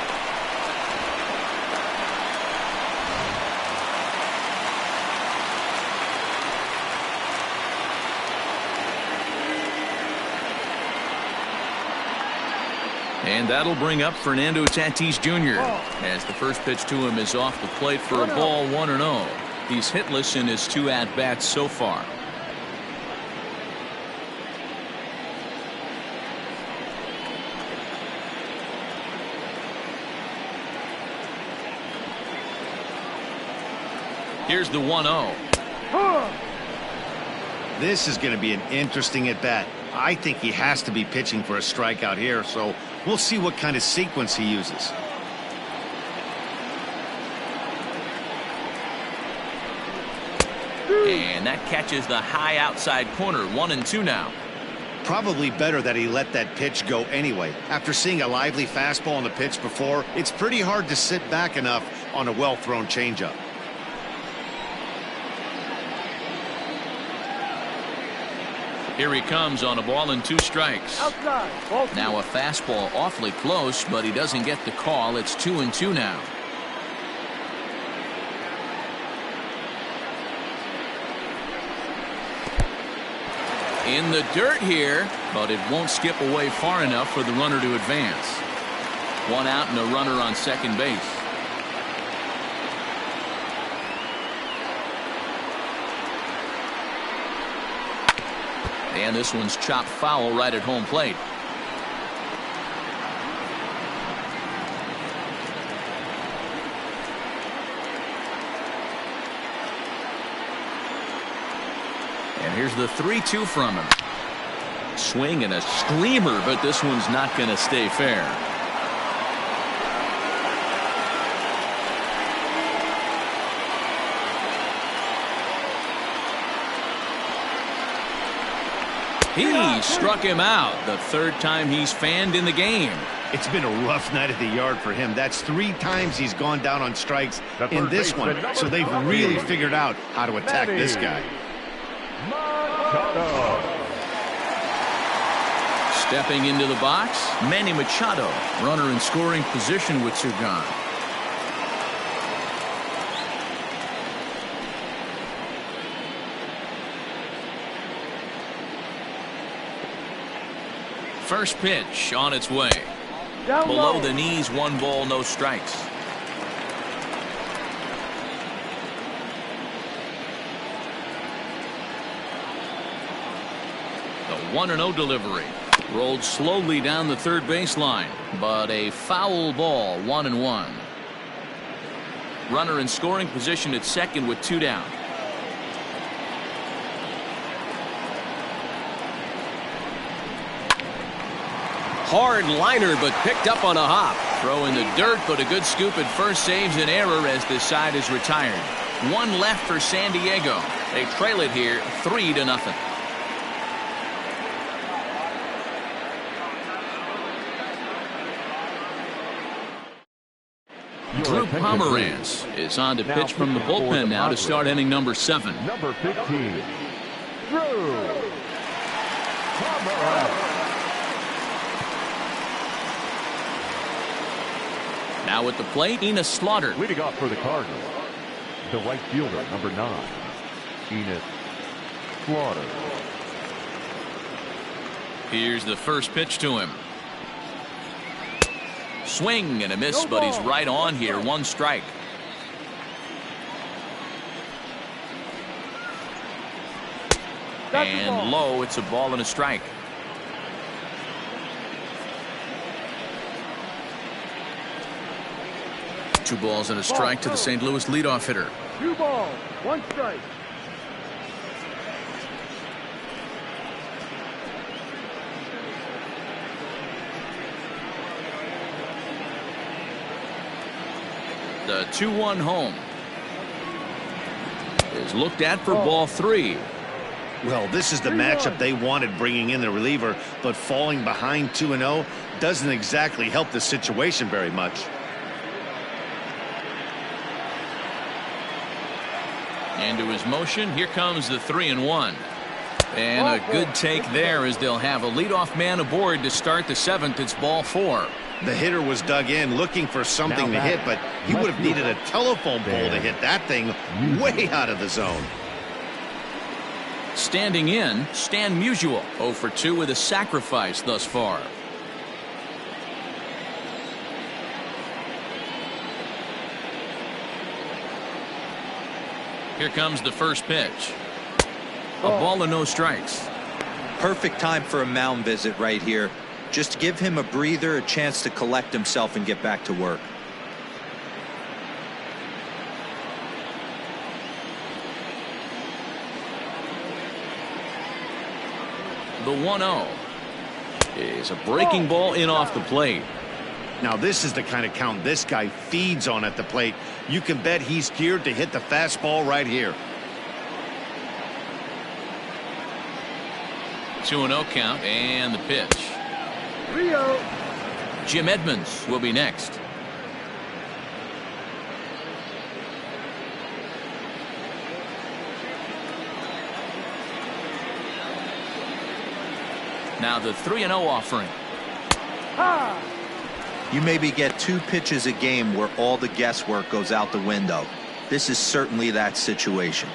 And that'll bring up Fernando Tatis Jr. as the first pitch to him is off the plate for a ball, 1-0. He's hitless in his 2 at-bats so far. Here's the 1-0. This is going to be an interesting at-bat. I think he has to be pitching for a strikeout here, so we'll see what kind of sequence he uses. And that catches the high outside corner. 1-2 now. Probably better that he let that pitch go anyway. After seeing a lively fastball on the pitch before, it's pretty hard to sit back enough on a well-thrown changeup. Here he comes on a ball and 2 strikes. Outside. Now a fastball awfully close, but he doesn't get the call. It's 2-2 now. In the dirt here, but it won't skip away far enough for the runner to advance. 1 out and a runner on second base. And this one's chopped foul right at home plate. And here's the 3-2 from him. Swing and a screamer, but this one's not going to stay fair. He struck him out, the 3rd time he's fanned in the game. It's been a rough night at the yard for him. That's 3 times he's gone down on strikes in this one. So they've really figured out how to attack this guy. Stepping into the box, Manny Machado, runner in scoring position with 2 gone. First pitch on its way. Down Below low. the knees, 1 ball, no strikes. The 1-0 delivery. Rolled slowly down the third baseline, but a foul ball, 1-1. Runner in scoring position at second with 2 down. Hard liner, but picked up on a hop. Throw in the dirt, but a good scoop at first saves an error as this side is retired. 1 left for San Diego. They trail it here 3-0. Drew Pomeranz is on to pitch from the bullpen now to start inning number 7. Number 15, Drew Pomeranz. Now at the plate, Enos Slaughter. Leading off for the Cardinals, the right fielder, number 9, Enos Slaughter. Here's the first pitch to him. Swing and a miss, but he's right on here. 1 strike. And low, it's a ball and a strike. 2 balls and a strike to the St. Louis leadoff hitter. 2 balls, 1 strike. The 2-1 home is looked at for ball 3. Well, this is the matchup they wanted, bringing in the reliever, but falling behind 2-0 doesn't exactly help the situation very much. Into his motion, here comes the 3-1. And a good take there, as they'll have a leadoff man aboard to start the 7th. It's ball 4. The hitter was dug in looking for something to hit, but he would have needed a telephone pole to hit that thing way out of the zone. Standing in, Stan Musial, 0 for 2 with a sacrifice thus far. Here comes the first pitch. A ball and no strikes. Perfect time for a mound visit right here. Just give him a breather, a chance to collect himself and get back to work. The 1-0 is a breaking ball in off the plate. Now this is the kind of count this guy feeds on at the plate. You can bet he's geared to hit the fastball right here. 2-0 count and the pitch. Rio. Jim Edmonds will be next. Now the 3-0 offering. Ha! You maybe get 2 pitches a game where all the guesswork goes out the window. This is certainly that situation.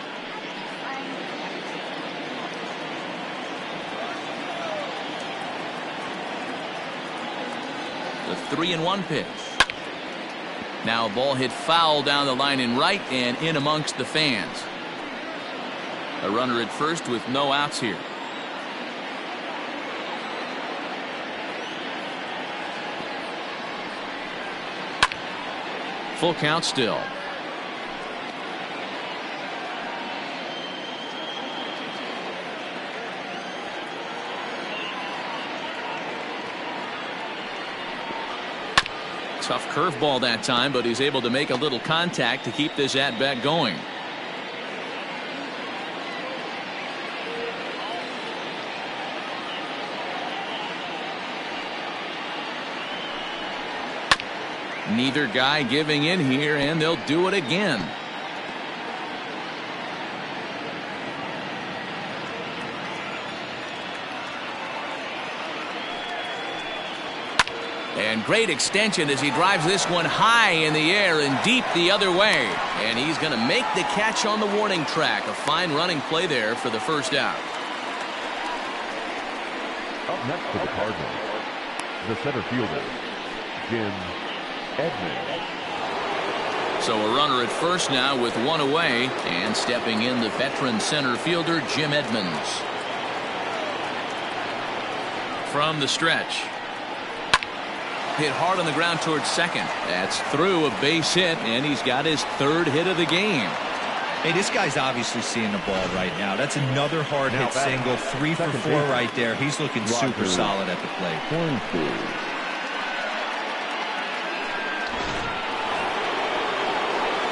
The 3-1 pitch. Now a ball hit foul down the line in right and in amongst the fans. A runner at first with no outs here. Full count still. Tough curveball that time, but he's able to make a little contact to keep this at-bat going. Neither guy giving in here, and they'll do it again. And great extension as he drives this one high in the air and deep the other way. And he's going to make the catch on the warning track. A fine running play there for the first out. Up next for the Cardinals, the center fielder, Jim Edmonds. So a runner at first now with one away, and stepping in the veteran center fielder Jim Edmonds. From the stretch. Hit hard on the ground towards second. That's through, a base hit, and he's got his 3rd hit of the game. Hey, this guy's obviously seeing the ball right now. That's another hard hit single. 3 for 4 right there. He's looking super solid at the plate.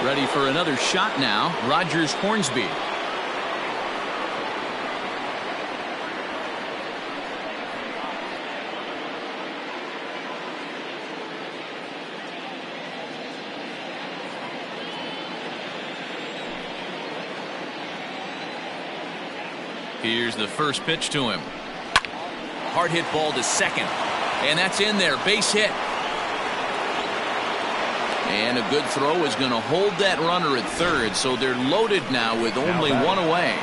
Ready for another shot now, Rogers Hornsby. Here's the first pitch to him. Hard hit ball to second. And that's in there. Base hit. And a good throw is going to hold that runner at 3rd. So they're loaded now with only one away.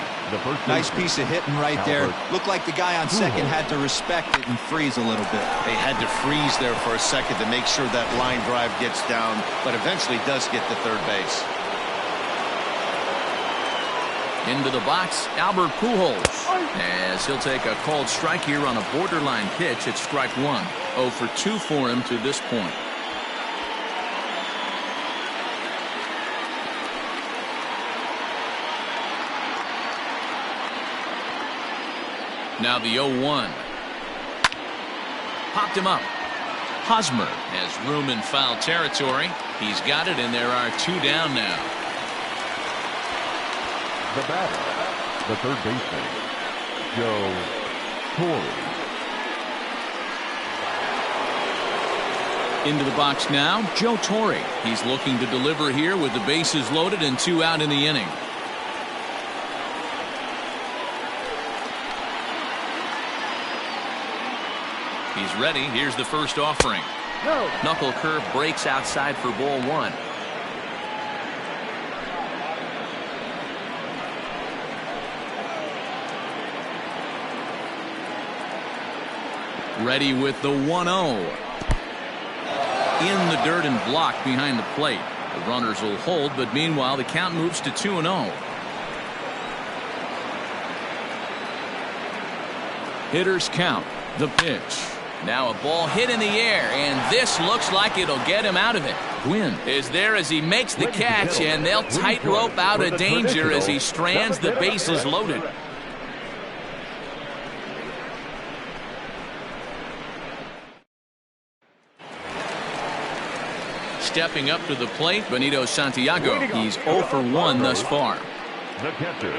Nice piece of hitting right there. Looked like the guy on second had to respect it and freeze a little bit. They had to freeze there for a second to make sure that line drive gets down, but eventually does get to 3rd base. Into the box, Albert Pujols, as he'll take a called strike here on a borderline pitch at strike 1. 0 for 2 for him to this point. Now the 0-1. Popped him up. Hosmer has room in foul territory. He's got it, and there are 2 down now. The batter, the third baseman, Joe Torre. Into the box now, Joe Torre. He's looking to deliver here with the bases loaded and 2 out in the inning. He's ready. Here's the first offering. No. Knuckle curve breaks outside for ball 1. Ready with the 1-0. In the dirt and blocked behind the plate. The runners will hold, but meanwhile the count moves to 2-0. Hitters count. The pitch. Now a ball hit in the air, and this looks like it'll get him out of it. Gwynn is there as he makes the catch, and they'll tightrope out of danger as he strands the bases loaded. Stepping up to the plate, Benito Santiago. He's 0 for 1 thus far. The catcher,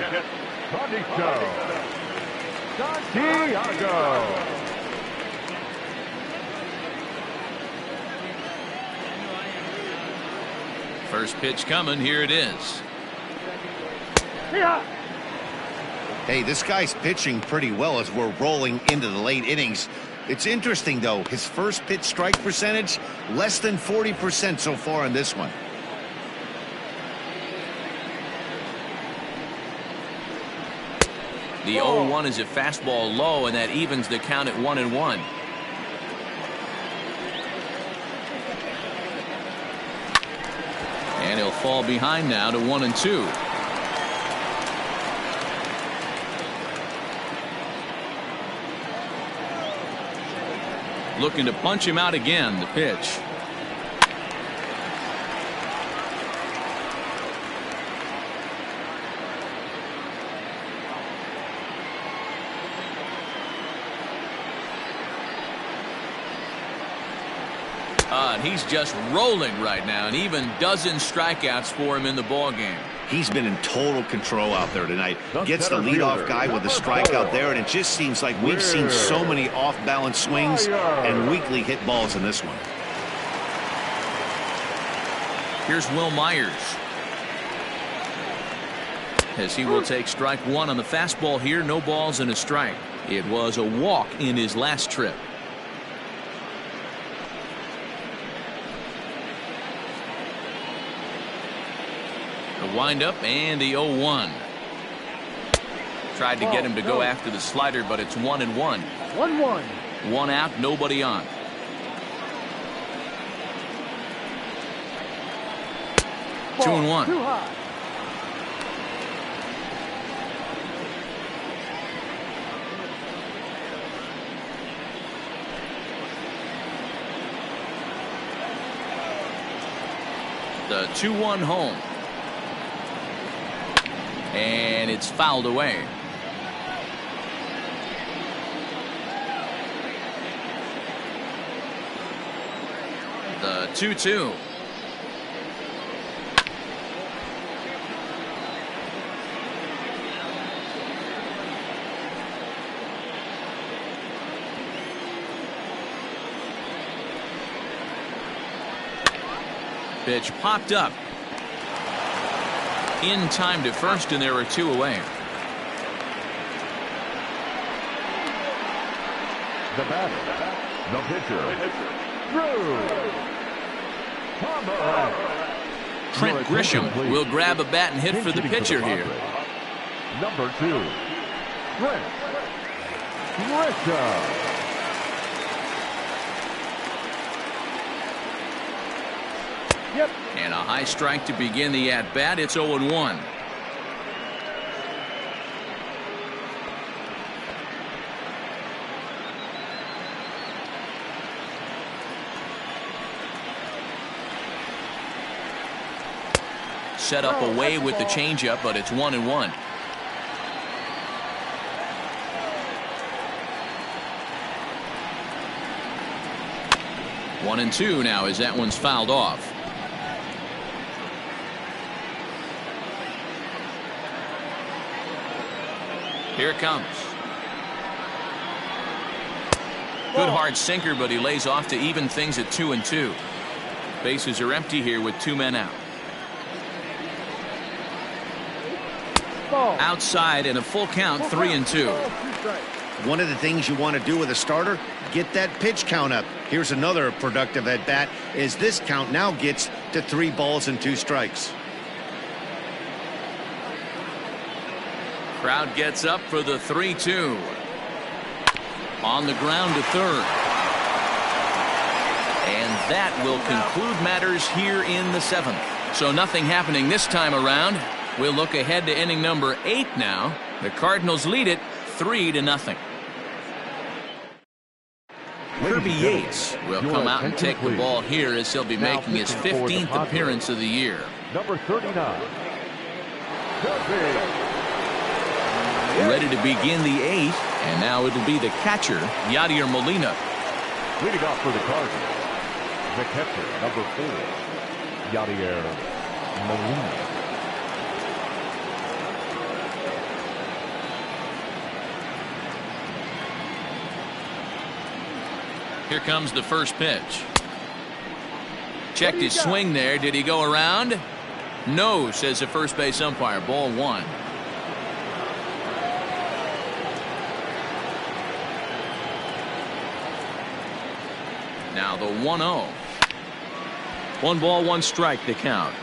Santiago. First pitch coming. Here it is. Hey, this guy's pitching pretty well as we're rolling into the late innings. It's interesting, though, his first pitch strike percentage, less than 40% so far in this one. The 0-1 is a fastball low, and that evens the count at 1-1. And he'll fall behind now to 1-2. Looking to punch him out again. The pitch. And he's just rolling right now, and even dozen strikeouts for him in the ball game. He's been in total control out there tonight. Gets the leadoff guy with a strikeout there, and it just seems like we've seen so many off-balance swings and weakly hit balls in this one. Here's Will Myers, as he will take strike 1 on the fastball here. No balls and a strike. It was a walk in his last trip. The windup and the 0-1. Tried to get him to go after the slider, but it's 1-1. 1-1. 1 out, nobody on. Ball, 2-1. too high. The 2-1 home. And it's fouled away. The 2-2. Pitch popped up. In time to first, and there are 2 away. The batter, the pitcher, Trent Grisham will grab a bat and hit for the pitcher here. Number 2, Trent Grisham. Yep. And a high strike to begin the at-bat. It's 0-1. Set up away with the changeup, but it's 1-1. 1-2 now as that one's fouled off. Here it comes. Good hard sinker, but he lays off to even things at 2-2. Bases are empty here with 2 men out. Outside and a full count, 3-2. One of the things you want to do with a starter, get that pitch count up. Here's another productive at bat, is this count now gets to 3 balls and 2 strikes. Crowd gets up for the 3-2. On the ground to third. And that will conclude matters here in the 7th. So nothing happening this time around. We'll look ahead to inning number 8 now. The Cardinals lead it 3-0. Kirby Yates will come out and take the ball here as he'll be making his 15th appearance of the year. Number 39. Ready to begin the 8th, and now it'll be the catcher, Yadier Molina. Leading off for the Cardinals, the catcher, number 4, Yadier Molina. Here comes the first pitch. Checked his swing there. Did he go around? No, says the first base umpire. Ball 1. Now the 1-0. 1 ball, 1 strike to count.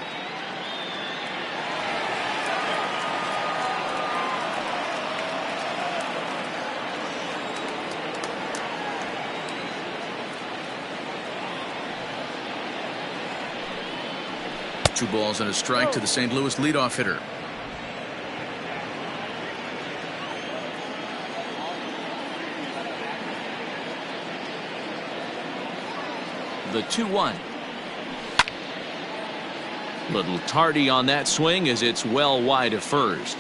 Two balls and a strike to the St. Louis leadoff hitter. The 2-1. Little tardy on that swing as it's well wide of first.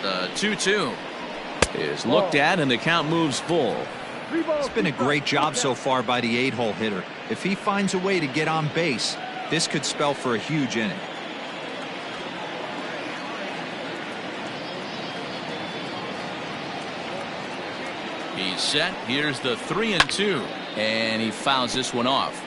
The 2-2 is looked at and the count moves full. It's been a great job so far by the 8-hole hitter. If he finds a way to get on base, this could spell for a huge inning. He's set. Here's the 3-2, and he fouls this one off.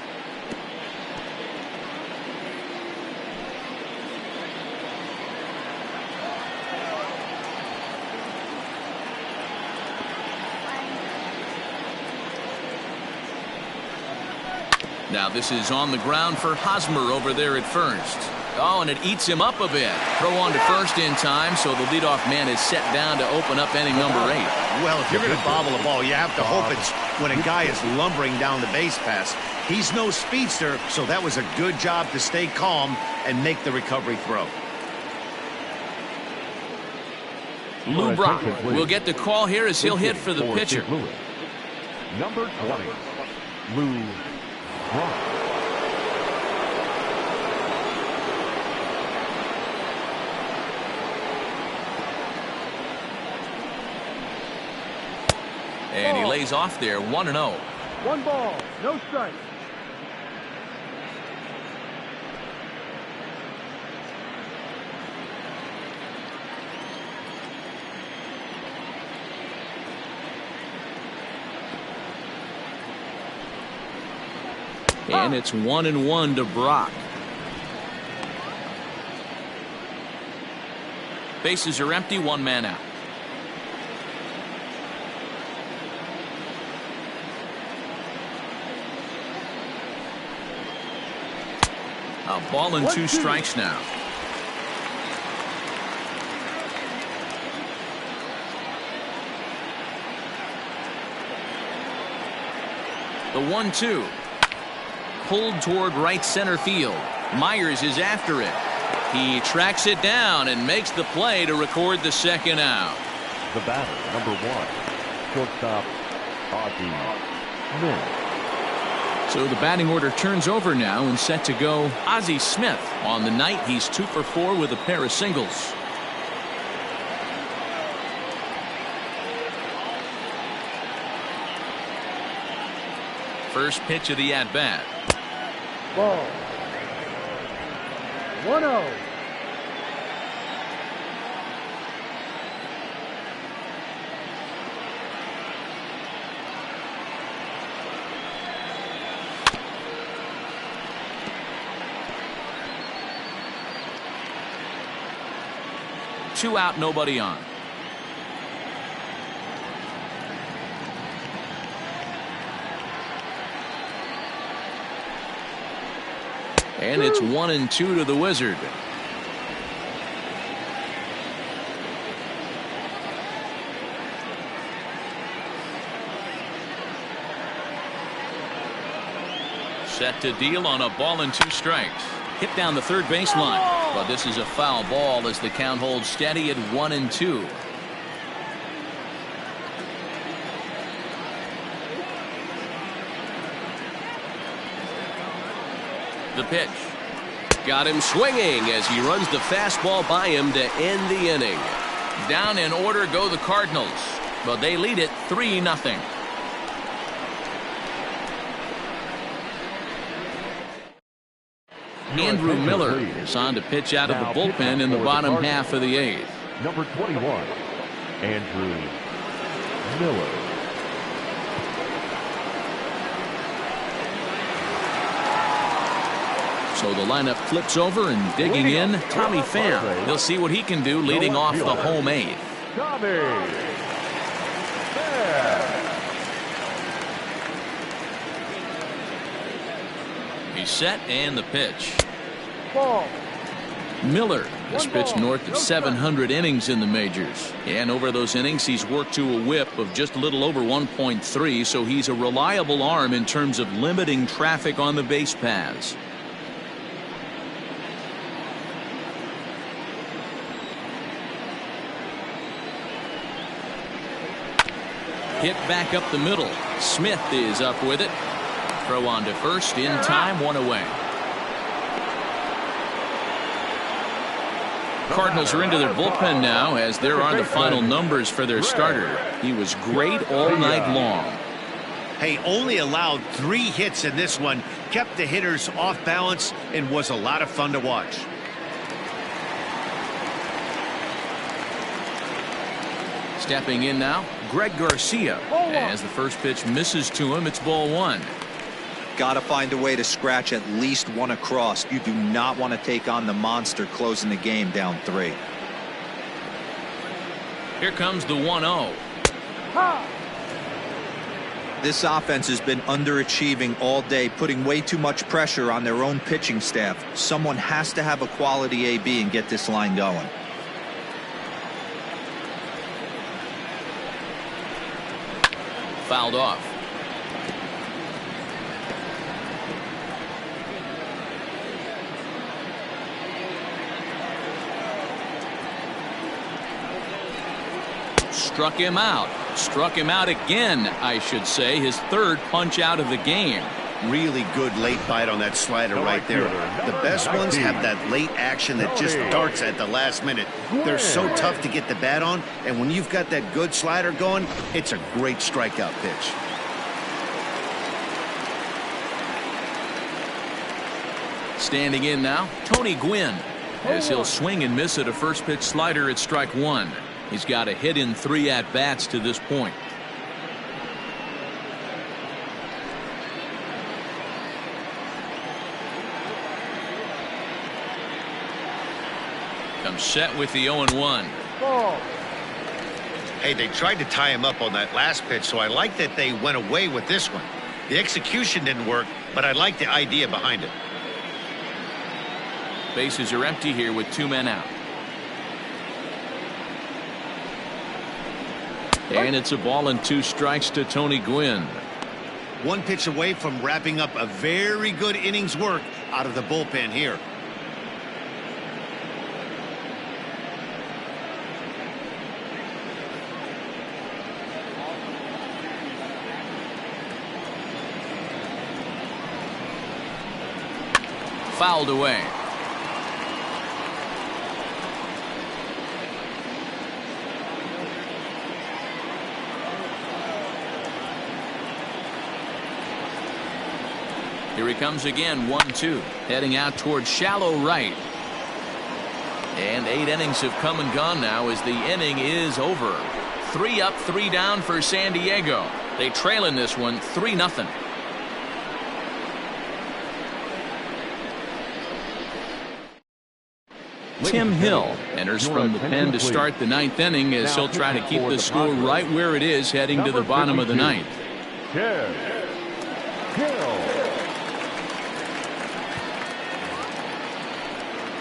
Now this is on the ground for Hosmer over there at first. Oh, and it eats him up a bit. Throw on to first in time, so the leadoff man is set down to open up inning number 8. Well, if you're going to bobble a ball, you have to hope it's when a guy is lumbering down the base pass. He's no speedster, so that was a good job to stay calm and make the recovery throw. Lou Brock will get the call here as he'll hit for the pitcher. Number 20, Lou Brock. And he lays off there, 1-0. 1 ball, no strike. And it's 1-1 to Brock. Bases are empty, 1 man out. A ball and 2 strikes now. The 1-2. Pulled toward right center field. Myers is after it. He tracks it down and makes the play to record the second out. The batter, number 1, shortstop, Ozzie Smith. So the batting order turns over now and set to go Ozzie Smith. On the night, he's 2 for 4 with a pair of singles. First pitch of the at-bat. Ball. 1-0. Two out, nobody on. And it's 1-2 to the Wizard. Set to deal on a ball and 2 strikes. Hit down the third baseline, but this is a foul ball as the count holds steady at 1-2. The pitch. Got him swinging as he runs the fastball by him to end the inning. Down in order go the Cardinals, but they lead it 3-0. Andrew Miller is on to pitch out of the bullpen in the bottom half of the 8th. Number 21, Andrew Miller. So the lineup flips over and digging in, Tommy Pham. He'll see what he can do leading off the home 8th. Tommy Pham. He's set and the pitch. Ball. Miller has pitched north of 700 innings in the majors, and over those innings he's worked to a whip of just a little over 1.3, so he's a reliable arm in terms of limiting traffic on the base paths. Hit back up the middle. Smith is up with it. Throw on to first in time, 1 away. Cardinals are into their bullpen now as there are the final numbers for their starter. He was great all night long. Hey, only allowed 3 hits in this one, kept the hitters off balance, and was a lot of fun to watch. Stepping in now, Greg Garcia. As the first pitch misses to him, it's ball 1. Got to find a way to scratch at least 1 across. You do not want to take on the monster closing the game down 3. Here comes the 1-0. This offense has been underachieving all day, putting way too much pressure on their own pitching staff. Someone has to have a quality AB and get this line going. Fouled off. Struck him out. Struck him out again, I should say. His 3rd punch out of the game. Really good late bite on that slider right there. The best ones have that late action that just darts at the last minute. They're so tough to get the bat on, and when you've got that good slider going, it's a great strikeout pitch. Standing in now, Tony Gwynn. As he'll swing and miss at a first pitch slider at strike 1. He's got a hit in 3 at-bats to this point. Comes set with the 0-1. Hey, they tried to tie him up on that last pitch, so I like that they went away with this one. The execution didn't work, but I like the idea behind it. Bases are empty here with 2 men out. And it's a ball and 2 strikes to Tony Gwynn. 1 pitch away from wrapping up a very good innings work out of the bullpen here. fouled away. Here he comes again, 1-2, heading out towards shallow right. And 8 innings have come and gone now as the inning is over. 3 up, 3 down for San Diego. They trail in this one 3-0. Tim Hill enters from the pen to start the 9th inning as he'll try to keep the score right where it is heading to the bottom of the 9th.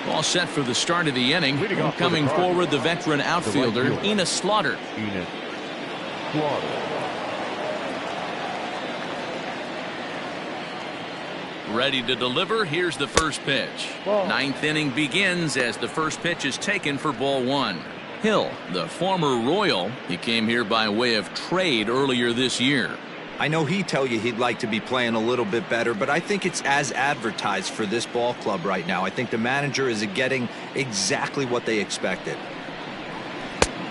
All set for the start of the inning. Coming forward, the veteran outfielder, Enos Slaughter. Ready to deliver. Here's the first pitch. 9th inning begins as the first pitch is taken for ball 1. Hill, the former Royal, he came here by way of trade earlier this year. I know he'd tell you he'd like to be playing a little bit better, but I think it's as advertised for this ball club right now. I think the manager is getting exactly what they expected.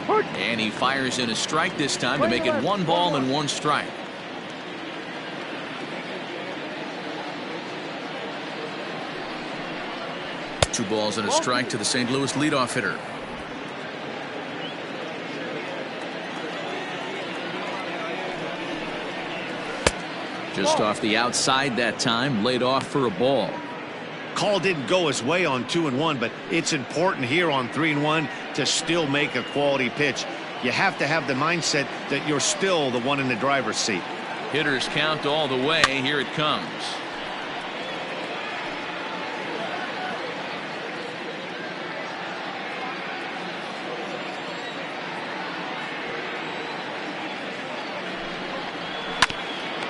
And he fires in a strike this time to make it 1 ball and 1 strike. Two balls and a strike to the St. Louis leadoff hitter. Just off the outside that time, laid off for a ball. Call didn't go his way on 2-1, but it's important here on 3-1 to still make a quality pitch. You have to have the mindset that you're still the one in the driver's seat. Hitters count all the way. Here it comes.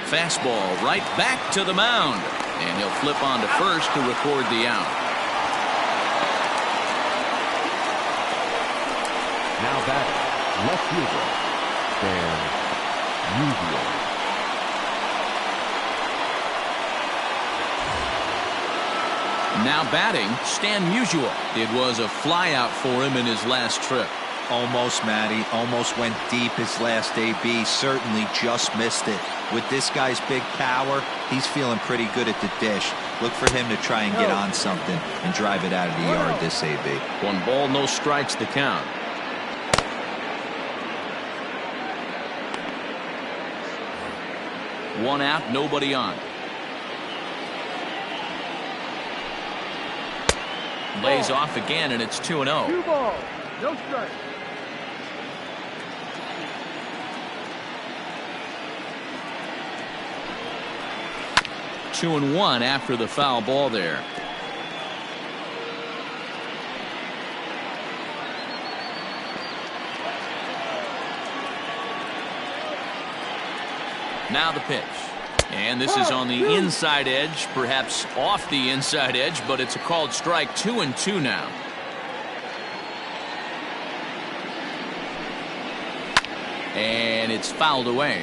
Fastball right back to the mound. And he'll flip on to first to record the out. Now batting, left fielder, Stan Musial. Now batting, Stan Musial. It was a flyout for him in his last trip. Almost, Matty. Almost went deep his last AB. Certainly just missed it. With this guy's big power, he's feeling pretty good at the dish. Look for him to try and get on something and drive it out of the yard this AB. 1 ball, no strikes the count. One out, nobody on. Lays off again, and it's 2-0. 2 balls, no strikes. Two and 1 after the foul ball there. Now the pitch. And this is on the inside edge, perhaps off the inside edge, but it's a called strike. 2-2 now. And it's fouled away.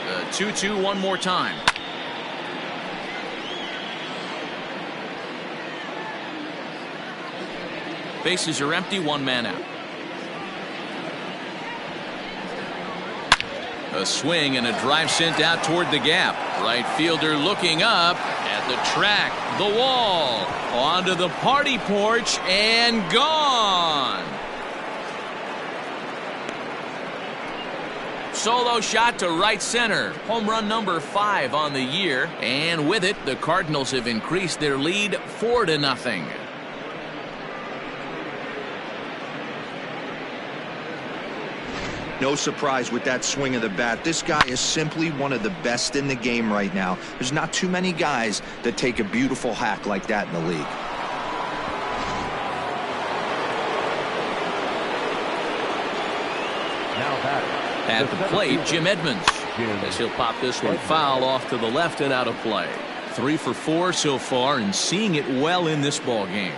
The 2-2 one more time. Bases are empty, 1 man out. A swing and a drive sent out toward the gap. Right fielder looking up at the track, the wall, onto the party porch, and gone. Solo shot to right center. Home run number 5 on the year. And with it, the Cardinals have increased their lead 4-0. No surprise with that swing of the bat. This guy is simply one of the best in the game right now. There's not too many guys that take a beautiful hack like that in the league. Now batting. At the plate, Jim Edmonds. As he'll pop this one foul off to the left and out of play. 3 for 4 so far and seeing it well in this ball game.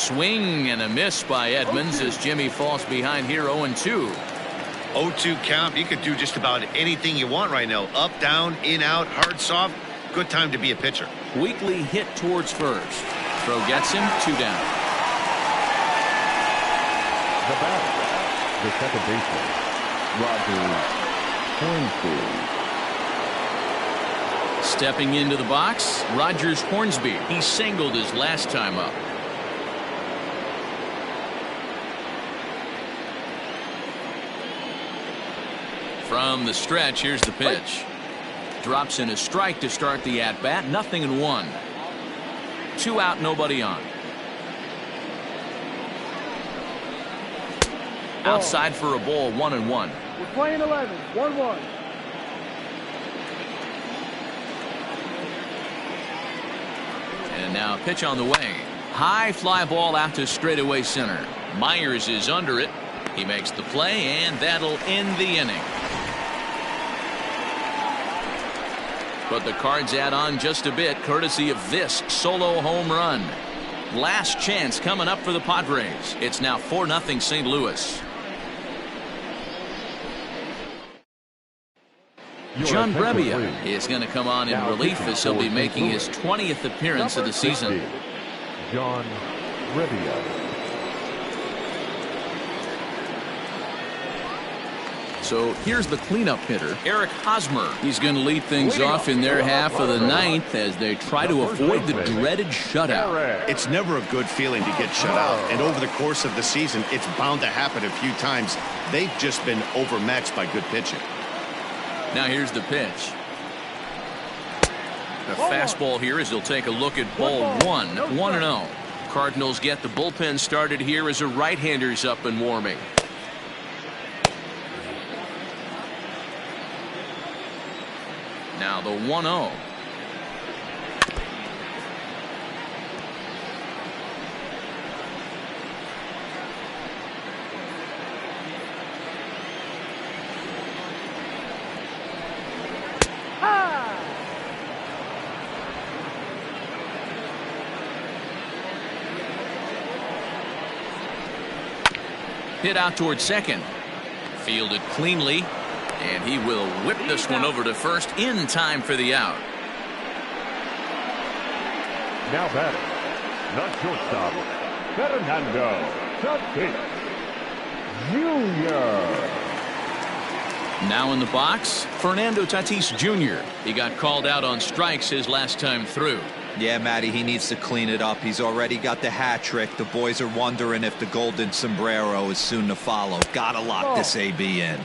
swing and a miss by Edmonds as Jimmy falls behind here 0-2. 0-2 count. You could do just about anything you want right now. Up, down, in, out, hard, soft. Good time to be a pitcher. Weekly hit towards first. Throw gets him, 2 down. The batter, the second baseman, Roger Hornsby. Stepping into the box, Rogers Hornsby. He singled his last time up. From the stretch, here's the pitch. Drops in a strike to start the at-bat. 0-1. 2 out, nobody on. Outside for a ball, 1-1. We're playing 11, 1-1. And now a pitch on the way. High fly ball out to straightaway center. Myers is under it. He makes the play, and that'll end the inning. But the Cards add on just a bit, courtesy of this solo home run. Last chance coming up for the Padres. It's now 4-0 St. Louis. John Brebbia is going to come on in relief as he'll be making his 20th appearance of the season. John Brebbia. So here's the cleanup hitter, Eric Hosmer. He's going to lead things off in their half of the ninth as they try to avoid the dreaded shutout. It's never a good feeling to get shut out, and over the course of the season, it's bound to happen a few times. They've just been overmatched by good pitching. Now here's the pitch. The fastball here as he'll take a look at ball 1, 1-0. Cardinals get the bullpen started here as a right-hander's up and warming. Now the 1-0. Hit out towards second. Fielded cleanly. And he will whip this one over to first in time for the out. Now batting, the shortstop, Fernando Tatis Jr. Now in the box, Fernando Tatis Jr. He got called out on strikes his last time through. Yeah, Matty, he needs to clean it up. He's already got the hat trick. The boys are wondering if the golden sombrero is soon to follow. Gotta lock this AB in.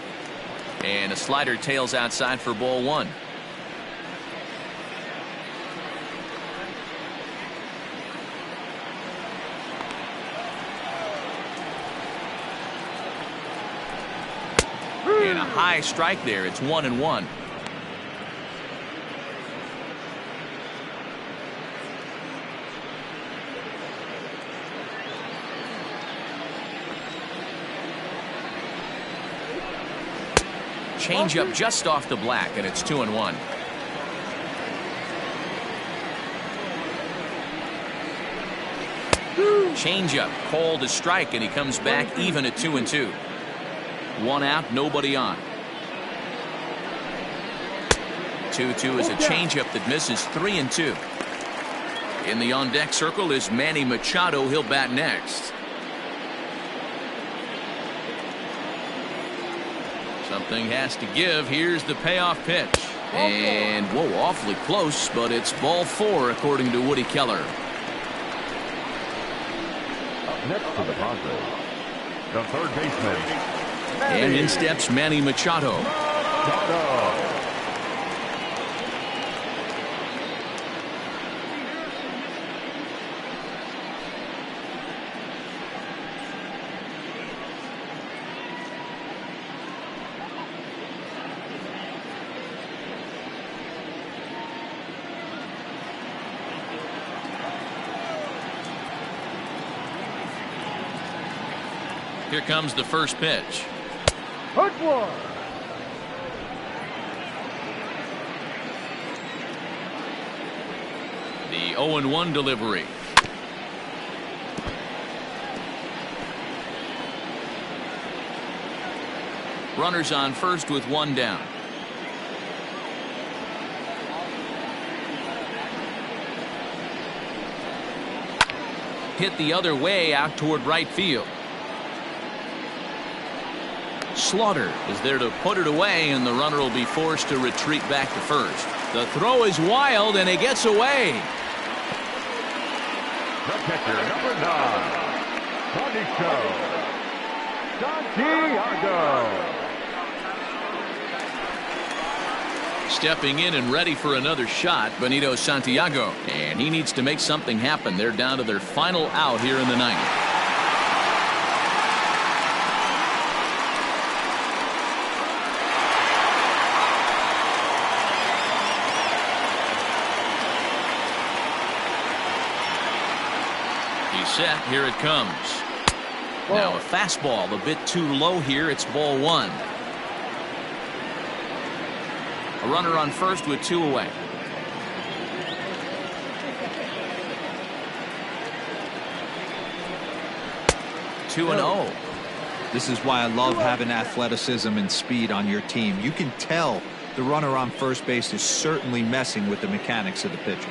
And a slider tails outside for ball 1. And a high strike there. It's 1-1. Change up just off the black, and it's 2-1. Change up called a strike, and he comes back even at 2-2. 1 out, nobody on. 2-2 is a changeup that misses. 3-2. In the on deck circle is Manny Machado. He'll bat next. Something has to give. Here's the payoff pitch. And, whoa, awfully close, but it's ball 4, according to Woody Keller. Up next to the Padres, the third baseman. And in steps Manny Machado. Here comes the first pitch. Hook one. The 0-1 delivery. Runners on first with one down. Hit the other way out toward right field. Slaughter is there to put it away, and the runner will be forced to retreat back to first. The throw is wild, and it gets away. The catcher, number 9, Santiago. Stepping in and ready for another shot, Benito Santiago. And he needs to make something happen. They're down to their final out here in the ninth. He's set. Here it comes. Now a fastball a bit too low here. It's ball 1. A runner on first with 2 away. Two and 0. This is why I love having athleticism and speed on your team. You can tell the runner on first base is certainly messing with the mechanics of the pitcher.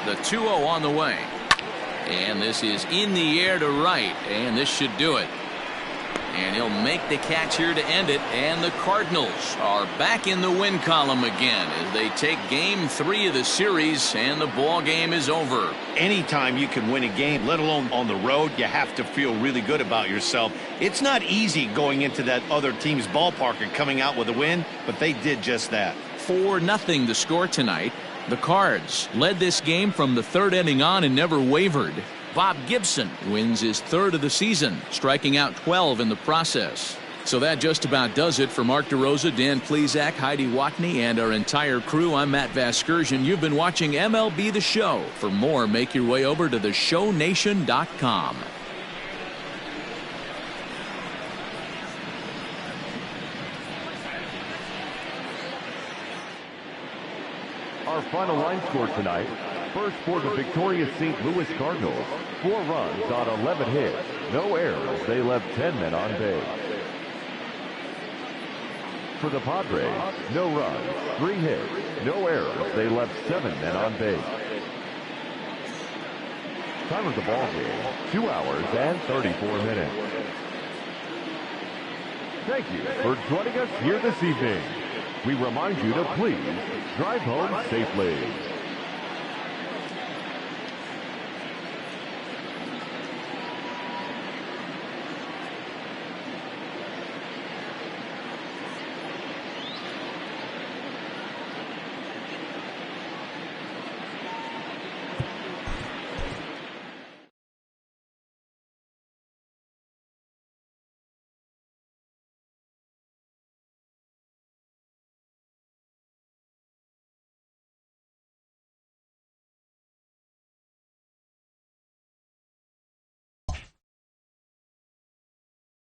The 2-0 on the way. And this is in the air to right. And this should do it. And he'll make the catch here to end it. And the Cardinals are back in the win column again as they take game 3 of the series, and the ball game is over. Anytime you can win a game, let alone on the road, you have to feel really good about yourself. It's not easy going into that other team's ballpark and coming out with a win, but they did just that. 4-0 the score tonight. The Cards led this game from the 3rd inning on and never wavered. Bob Gibson wins his 3rd of the season, striking out 12 in the process. So that just about does it for Mark DeRosa, Dan Plesac, Heidi Watney, and our entire crew. I'm Matt Vasgersian. You've been watching MLB The Show. For more, make your way over to theshownation.com. Our final line score tonight. First for the victorious St. Louis Cardinals. 4 runs on 11 hits. No errors. They left 10 men on base. For the Padres, no runs, 3 hits. No errors. They left 7 men on base. Time of the ball game, 2 hours and 34 minutes. Thank you for joining us here this evening. We remind you to please drive home safely.